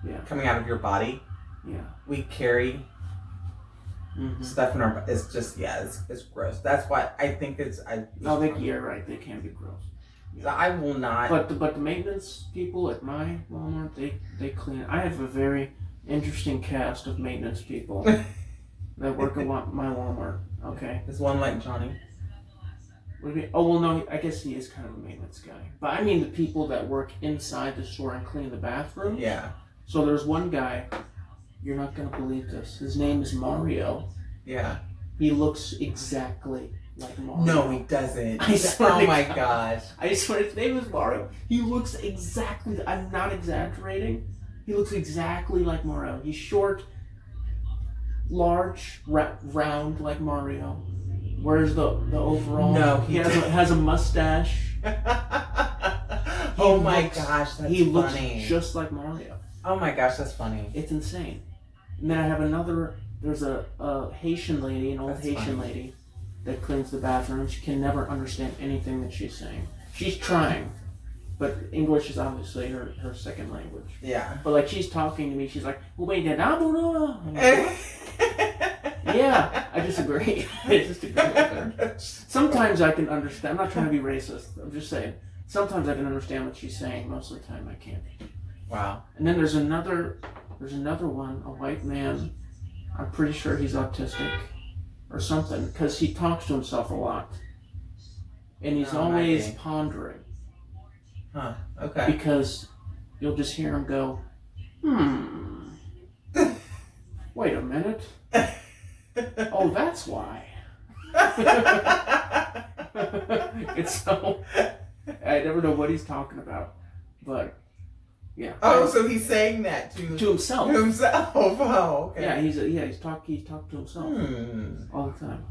Yeah. Coming out of your body. Yeah. We carry stuff in our. It's just it's gross. That's why I think it's. You're right. They can be gross. I will not. But the maintenance people at my Walmart, they clean. I have a very interesting cast of maintenance people that work at my Walmart. Okay. Is one like Johnny? What do you mean? Oh well, no. I guess he is kind of a maintenance guy. But I mean the people that work inside the store and clean the bathroom. Yeah. So there's one guy. You're not gonna believe this. His name is Mario. Yeah. He looks exactly like Mario. No, he doesn't. I swear oh to my God. gosh. I swear his name is Mario. He looks exactly. I'm not exaggerating. He looks exactly like Mario. He's short, large, round like Mario. Where's the overall? No, he has a mustache. Oh my gosh, that's he looks funny. just like Mario. Oh my gosh, that's funny. It's insane. And then I have another. There's a Haitian lady, an old That's Haitian funny. lady, that cleans the bathroom. She can never understand anything that she's saying. She's trying, but English is obviously her second language. Yeah. But like she's talking to me, she's like, "Well, wait, I'm like, what?" Yeah, I disagree. I disagree with her. Sometimes I can understand. I'm not trying to be racist. I'm just saying. Sometimes I can understand what she's saying. Most of the time, I can't. Wow. And then there's another one, a white man. I'm pretty sure he's autistic or something because he talks to himself a lot. And he's always maybe. pondering. Huh. Okay. Because you'll just hear him go, wait a minute. Oh, that's why. It's so, I never know what he's talking about. But, yeah. Oh, so he's saying that to himself. To himself. Oh, okay. Yeah, he's talking to himself all the time.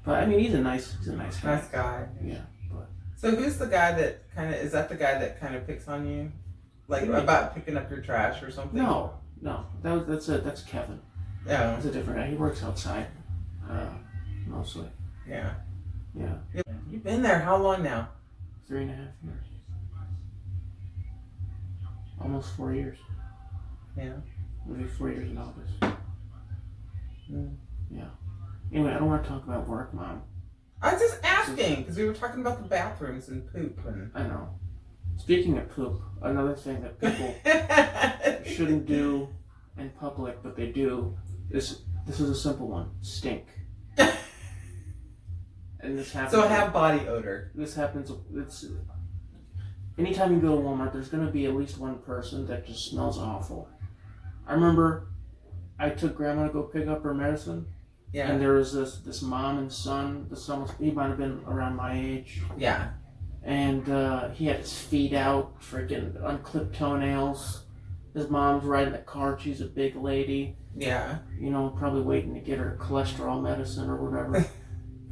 But I mean, he's a nice guy. Nice guy. Yeah. But. So who's the guy that is that the guy that kind of picks on you, like about picking up your trash or something? No. That's Kevin. Yeah. That's a different guy. He works outside, mostly. Yeah. Yeah. You've been there how long now? 3.5 years. Almost 4 years. Yeah. It'll be 4 years in August. Yeah. Anyway, I don't want to talk about work, Mom. I was just asking because we were talking about the bathrooms and poop and. I know. Speaking of poop, another thing that people shouldn't do in public, but they do, this is a simple one: stink. And this happens. So have body odor. This happens. Anytime you go to Walmart, there's going to be at least one person that just smells awful. I remember I took Grandma to go pick up her medicine. Yeah. And there was this mom and son. The son he might have been around my age. Yeah. And he had his feet out, freaking unclipped toenails. His mom's riding the car. She's a big lady. Yeah. You know, probably waiting to get her cholesterol medicine or whatever.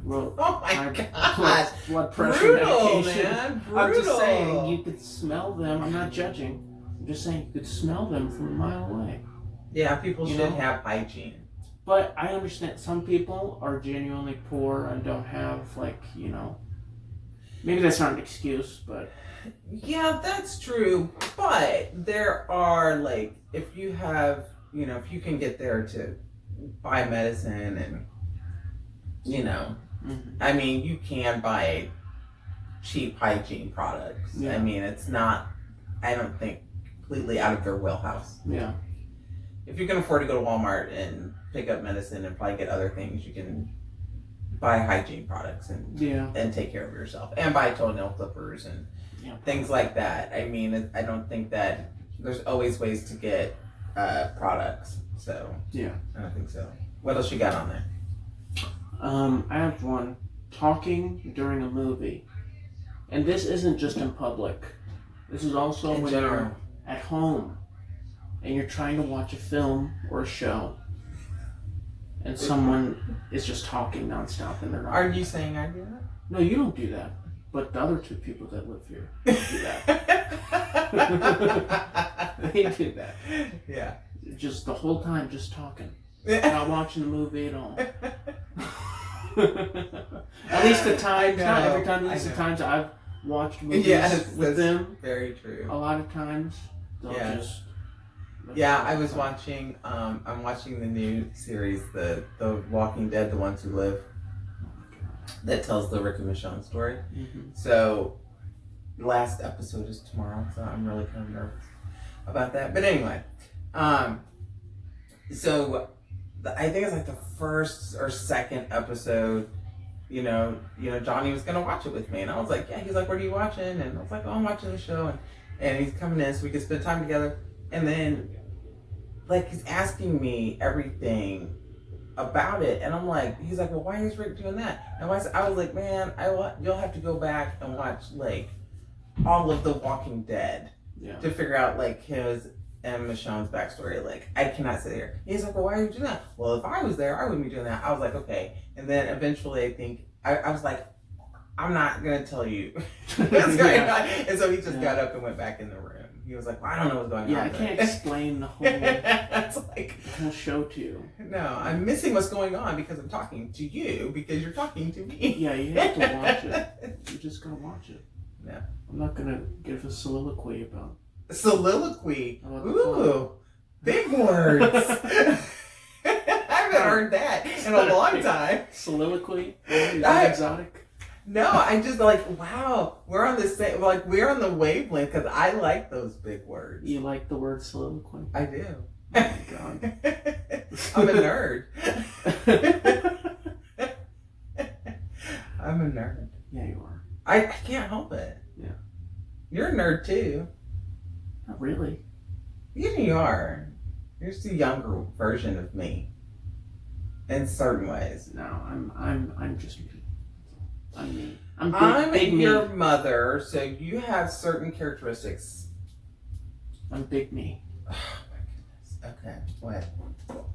Oh my gosh. Blood pressure Brutal, medication. man. Brutal. I'm just saying, you could smell them. I'm not judging. I'm just saying you could smell them from a mile away. Yeah, people should have hygiene. But I understand some people are genuinely poor and don't have, Maybe that's not an excuse, but Yeah, that's true. But there are, like, if you have, if you can get there to buy medicine and, I mean, you can buy cheap hygiene products. Yeah. I mean, it's not, I don't think, completely out of their wheelhouse. Yeah. If you can afford to go to Walmart and pick up medicine and probably get other things, you can buy hygiene products and take care of yourself, and buy toenail clippers and things like that. I mean, I don't think that there's always ways to get products. So I don't think so. What else you got on there? I have one. Talking during a movie, and this isn't just in public. This is also when you're at home and you're trying to watch a film or a show, and someone is just talking nonstop and they're not. Are you saying I do that? No, you don't do that. But the other two people that live here do that. They do that. Yeah. Just the whole time, just talking. Not watching the movie at all. At least the times, not every time, at least the times I've watched movies with them. Very true. A lot of times, they'll just... Yeah, I was watching, I'm watching the new series, the Walking Dead, The Ones Who Live, that tells the Rick and Michonne story. Mm-hmm. So, the last episode is tomorrow, so I'm really kind of nervous about that. But anyway, so I think it's like the first or second episode, Johnny was going to watch it with me. And I was like, yeah, he's like, what are you watching? And I was like, oh, I'm watching the show. And he's coming in so we can spend time together. And then, like, he's asking me everything about it. And I'm like, he's like, well, why is Rick doing that? And I was like, man, you'll have to go back and watch, like, all of The Walking Dead to figure out, like, his and Michonne's backstory. Like, I cannot sit here. He's like, well, why are you doing that? Well, if I was there, I wouldn't be doing that. I was like, okay. And then eventually I think, I was like, I'm not going to tell you what's going on. And so he just got up and went back in the room. He was like, well, I don't know what's going on. Yeah, I can't explain the whole show to you. No, I'm missing what's going on because I'm talking to you because you're talking to me. Yeah, you have to watch it. You just gotta watch it. Yeah. I'm not gonna give a soliloquy about... Soliloquy? Ooh, big words. I haven't heard that in a long time. Soliloquy? Is that exotic? No, I'm just like, wow, we're on the same, like, we're on the wavelength because I like those big words. You like the word soliloquy? I do. Oh my God. I'm a nerd. I'm a nerd. Yeah, you are. I can't help it. Yeah. You're a nerd too. Not really. Yeah, you are. You're just a younger version of me. In certain ways. No, I'm just me. I'm me. I'm your mother, so you have certain characteristics. I'm big me. Oh my goodness. Okay. What?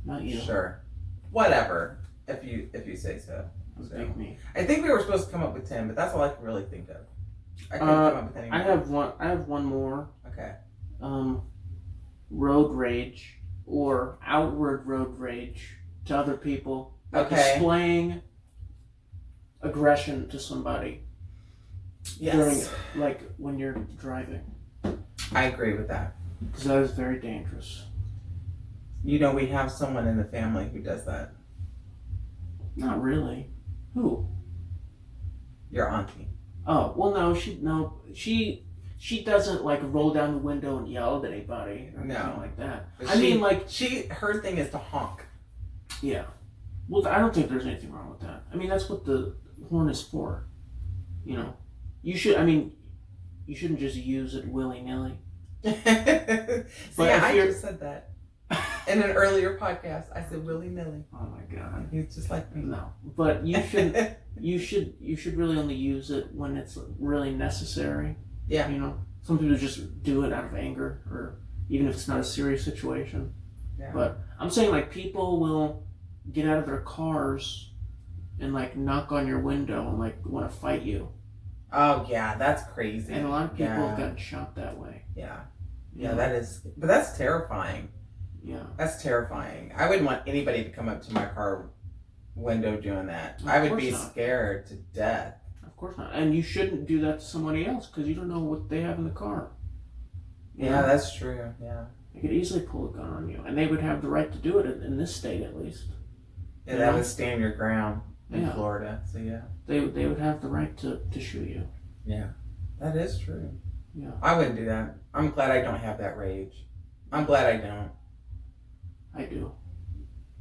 Not you. Sure. Whatever. If you say so. Big me. I think we were supposed to come up with 10, but that's all I can really think of. I can't come up with any more. I have one more. Okay. Road rage or outward road rage to other people. Like displaying aggression to somebody. Yes. During, like, when you're driving. I agree with that. Because that is very dangerous. We have someone in the family who does that. Not really. Who? Your auntie. Oh, well, no, she doesn't, like, roll down the window and yell at anybody or anything like that. But her thing is to honk. Yeah. Well, I don't think there's anything wrong with that. I mean, that's what the horn is for. You shouldn't just use it willy-nilly. I just said that. In an earlier podcast, I said willy-nilly. Oh my God. He's just like me. No. But you should really only use it when it's really necessary. Yeah. Some people just do it out of anger or even if it's not a serious situation. Yeah. But I'm saying, like, people will get out of their cars and, like, knock on your window and, like, want to fight you. Oh, yeah, that's crazy. And a lot of people have gotten shot that way. Yeah. Yeah, but that's terrifying. Yeah. That's terrifying. I wouldn't want anybody to come up to my car window doing that. I would be scared to death. Of of course not. And you shouldn't do that to somebody else because you don't know what they have in the car. Yeah, that's true. Yeah. They could easily pull a gun on you, and they would have the right to do it in this state at least. Yeah, that would stand your ground in Yeah. Florida. So yeah. They would have the right to shoot you. Yeah, that is true. Yeah. I wouldn't do that. I'm glad I don't have that rage. I'm glad I don't. I do.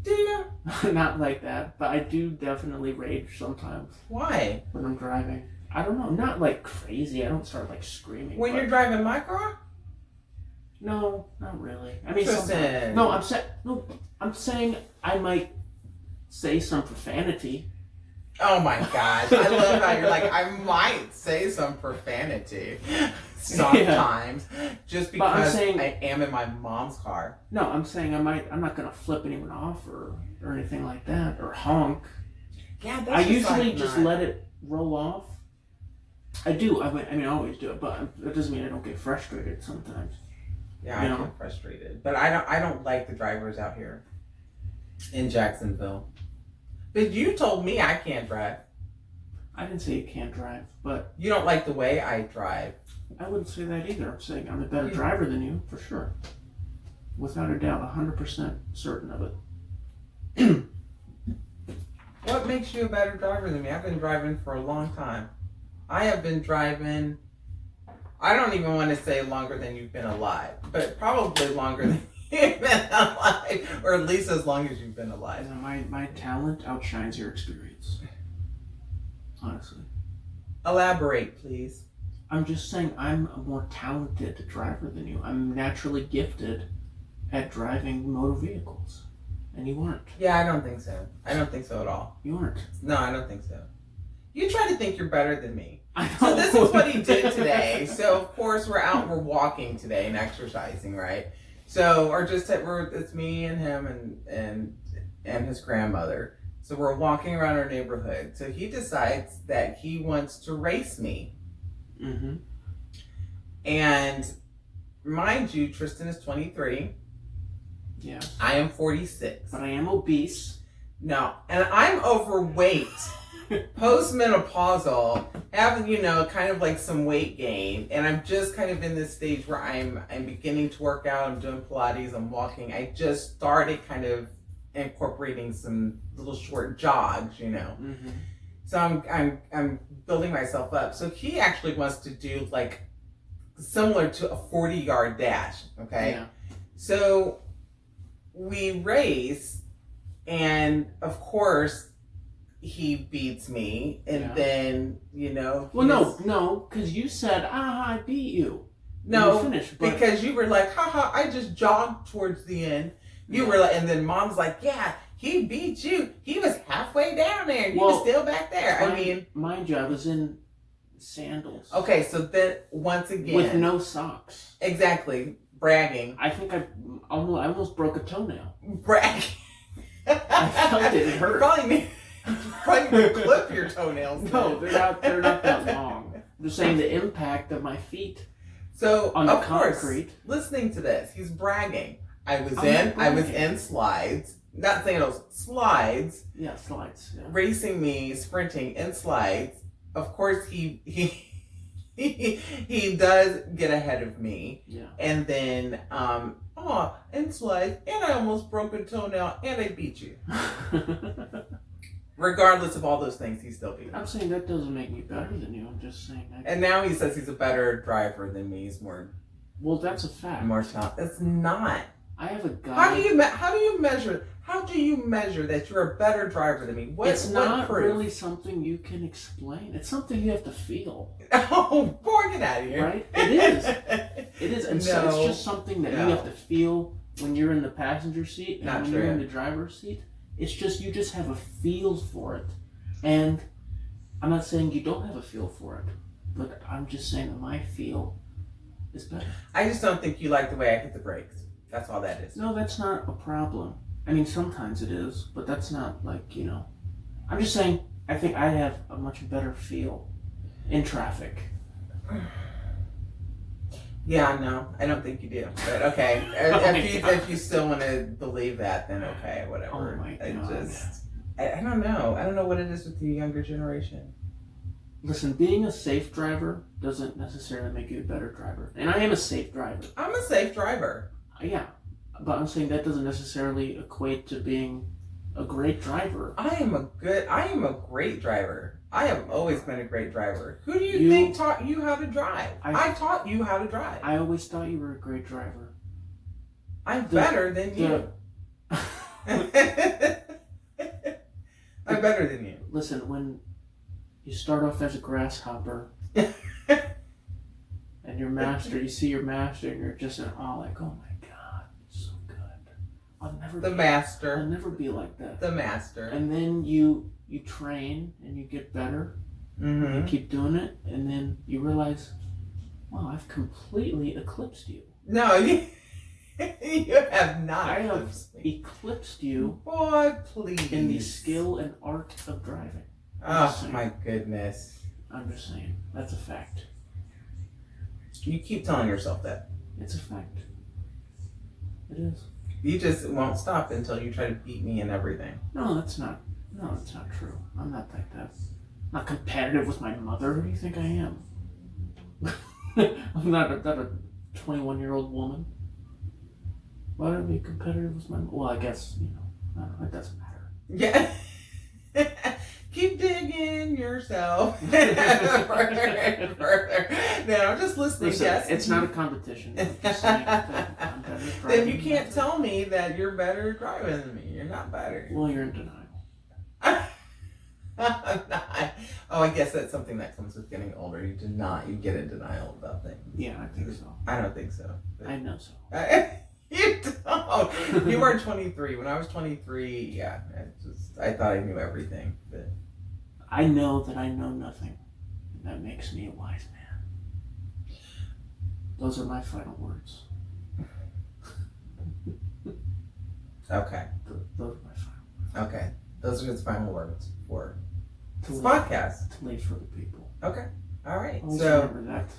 Do you? Not like that, but I do definitely rage sometimes Why? when I'm driving. I don't know, not like crazy. I don't start like screaming. When you're driving my car? No, not really. I mean, Tristan. no, I'm saying I might say some profanity. Oh my gosh. I love how you're like, I might say some profanity sometimes just because I am in my mom's car. No, I'm saying I'm not going to flip anyone off or anything like that or honk. Yeah, that's I usually just let it roll off. I do. I mean, I always do it, but that doesn't mean I don't get frustrated sometimes. Yeah, I get frustrated. But I don't like the drivers out here in Jacksonville. But you told me I can't drive. I didn't say you can't drive, but... You don't like the way I drive. I wouldn't say that either. I'm saying I'm a better driver than you, for sure. Without a doubt, 100% certain of it. What makes you a better driver than me? I've been driving for a long time. I have been driving... I don't even want to say longer than you've been alive, but probably longer than you've been alive, or at least as long as you've been alive. My talent outshines your experience. Honestly. Elaborate, please. I'm just saying I'm a more talented driver than you. I'm naturally gifted at driving motor vehicles, and you aren't. Yeah, I don't think so. I don't think so at all. You aren't. No, I don't think so. You try to think you're better than me. So this is what he did today. So of course we're walking today and exercising, right? So it's me and him and his grandmother. So we're walking around our neighborhood. So he decides that he wants to race me. Mm-hmm. And mind you, Tristan is 23. Yeah. I am 46. But I am obese. No, and I'm overweight. Postmenopausal, having, kind of like some weight gain, and I'm just kind of in this stage where I'm beginning to work out. I'm doing Pilates, I'm walking. I just started kind of incorporating some little short jogs, Mm-hmm. So I'm building myself up. So he actually wants to do like similar to a 40-yard dash, okay? Yeah. So we race, and of course he beats me, and then Well, no, because you said, I beat you. No, you finished, but... because you were like, haha, I just jogged towards the end. You were like, and then Mom's like, yeah, he beat you. He was halfway down there. He was still back there. Mind you, I was in sandals. Okay, so then once again, with no socks. Exactly, bragging. I think I almost broke a toenail. Bragging. I felt it hurt. Probably need to clip your toenails. No, they're not that long. I'm just saying the impact of my feet. So on the Course, concrete. Listening to this, he's bragging. I was in slides, not sandals, slides. Yeah, slides. Yeah. Racing me, sprinting in slides. Of course, he does get ahead of me. Yeah. And then, in slides, and I almost broke a toenail, and I beat you. Regardless of all those things, he still beat me. I'm saying that doesn't make me better than you. I'm just saying that. And now he says he's a better driver than me. He's more. Well, that's a fact. More talented. It's not. I have a guy. How do you measure? How do you measure that you're a better driver than me? It's not really something you can explain. It's something you have to feel. Oh, boy, get out of here! Right? It is. It is, and so it's just something that you have to feel when you're in the passenger seat and when you're in the driver's seat. It's just you just have a feel for it, and I'm not saying you don't have a feel for it, but I'm just saying that my feel is better. I just don't think you like the way I hit the brakes. That's all that is. No, that's not a problem. I mean, sometimes it is, but that's not like, I'm just saying I think I have a much better feel in traffic. Yeah, no, I don't think you do. But okay, if you still want to believe that, then okay, whatever. Oh my God. I don't know. I don't know what it is with the younger generation. Listen, being a safe driver doesn't necessarily make you a better driver. And I am a safe driver. I'm a safe driver. Yeah. But I'm saying that doesn't necessarily equate to being a great driver. I am a great driver. I have always been a great driver. Who do you think taught you how to drive? I taught you how to drive. I always thought you were a great driver. I'm better than you. I'm better than you. Listen, when you start off as a grasshopper and your master, you see your master and you're just in awe, like, oh my God, it's so good. I'll never be like that. The master. And then you train and you get better. Mm-hmm. You keep doing it, and then you realize, wow, I've completely eclipsed you. No, you have not. I have eclipsed you. Boy, please. In the skill and art of driving. Oh my goodness. I'm just saying. That's a fact. You keep telling yourself that. It's a fact. It is. You just won't stop until you try to beat me in everything. No, that's not true. I'm not like that. I'm not competitive with my mother. Who do you think I am? I'm not a 21-year-old woman. Why would I be competitive with my mother? Well, I guess, I don't know. It doesn't matter. Yeah. Keep digging yourself further and further. No, I'm just listening. Listen, yes, it's not a competition. I'm just saying that I'm better at driving. Then you can't tell me that you're better at driving than me. You're not better. Well, you're in denial. I'm not. Oh, I guess that's something that comes with getting older. You get in denial about things. Yeah, I think so. I don't think so. I know so. You don't. You were 23. When I was 23, yeah, I thought I knew everything. But I know that I know nothing. And that makes me a wise man. Those are my final words. Okay. Those are my final words. Okay. Those are his final words for this leave, podcast. To leave for the people. Okay. All right. Always so remember that.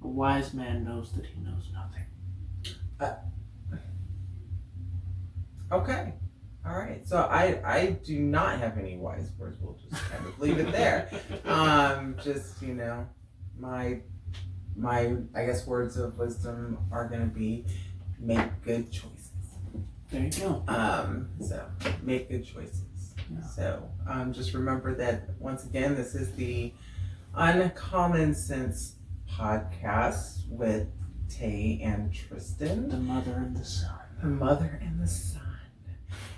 A wise man knows that he knows nothing. Okay. All right. So I do not have any wise words. We'll just kind of leave it there. Just, my I guess words of wisdom are going to be make good choices. There you go. So make good choices. Yeah. So just remember that once again, this is the Uncommon Sense podcast with Tay and Tristan. The mother and the son. The mother and the son.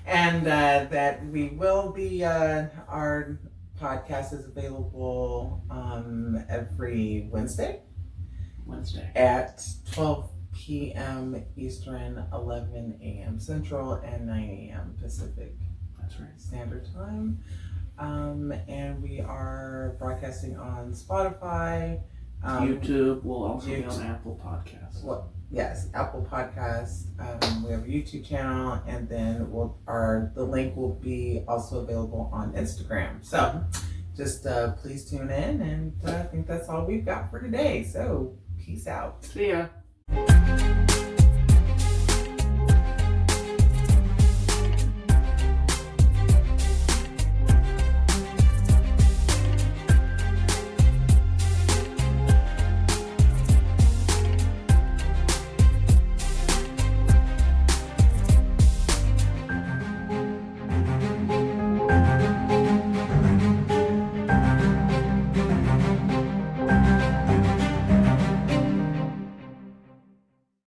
And that we will be, our podcast is available every Wednesday at 12 p.m. Eastern, 11 a.m. Central, and 9 a.m. Pacific. That's right. Standard Time. And we are broadcasting on Spotify. YouTube will also be on Apple Podcasts. Well, yes, Apple Podcasts. We have a YouTube channel, and then the link will be also available on Instagram. So just please tune in, and I think that's all we've got for today. So peace out. See ya.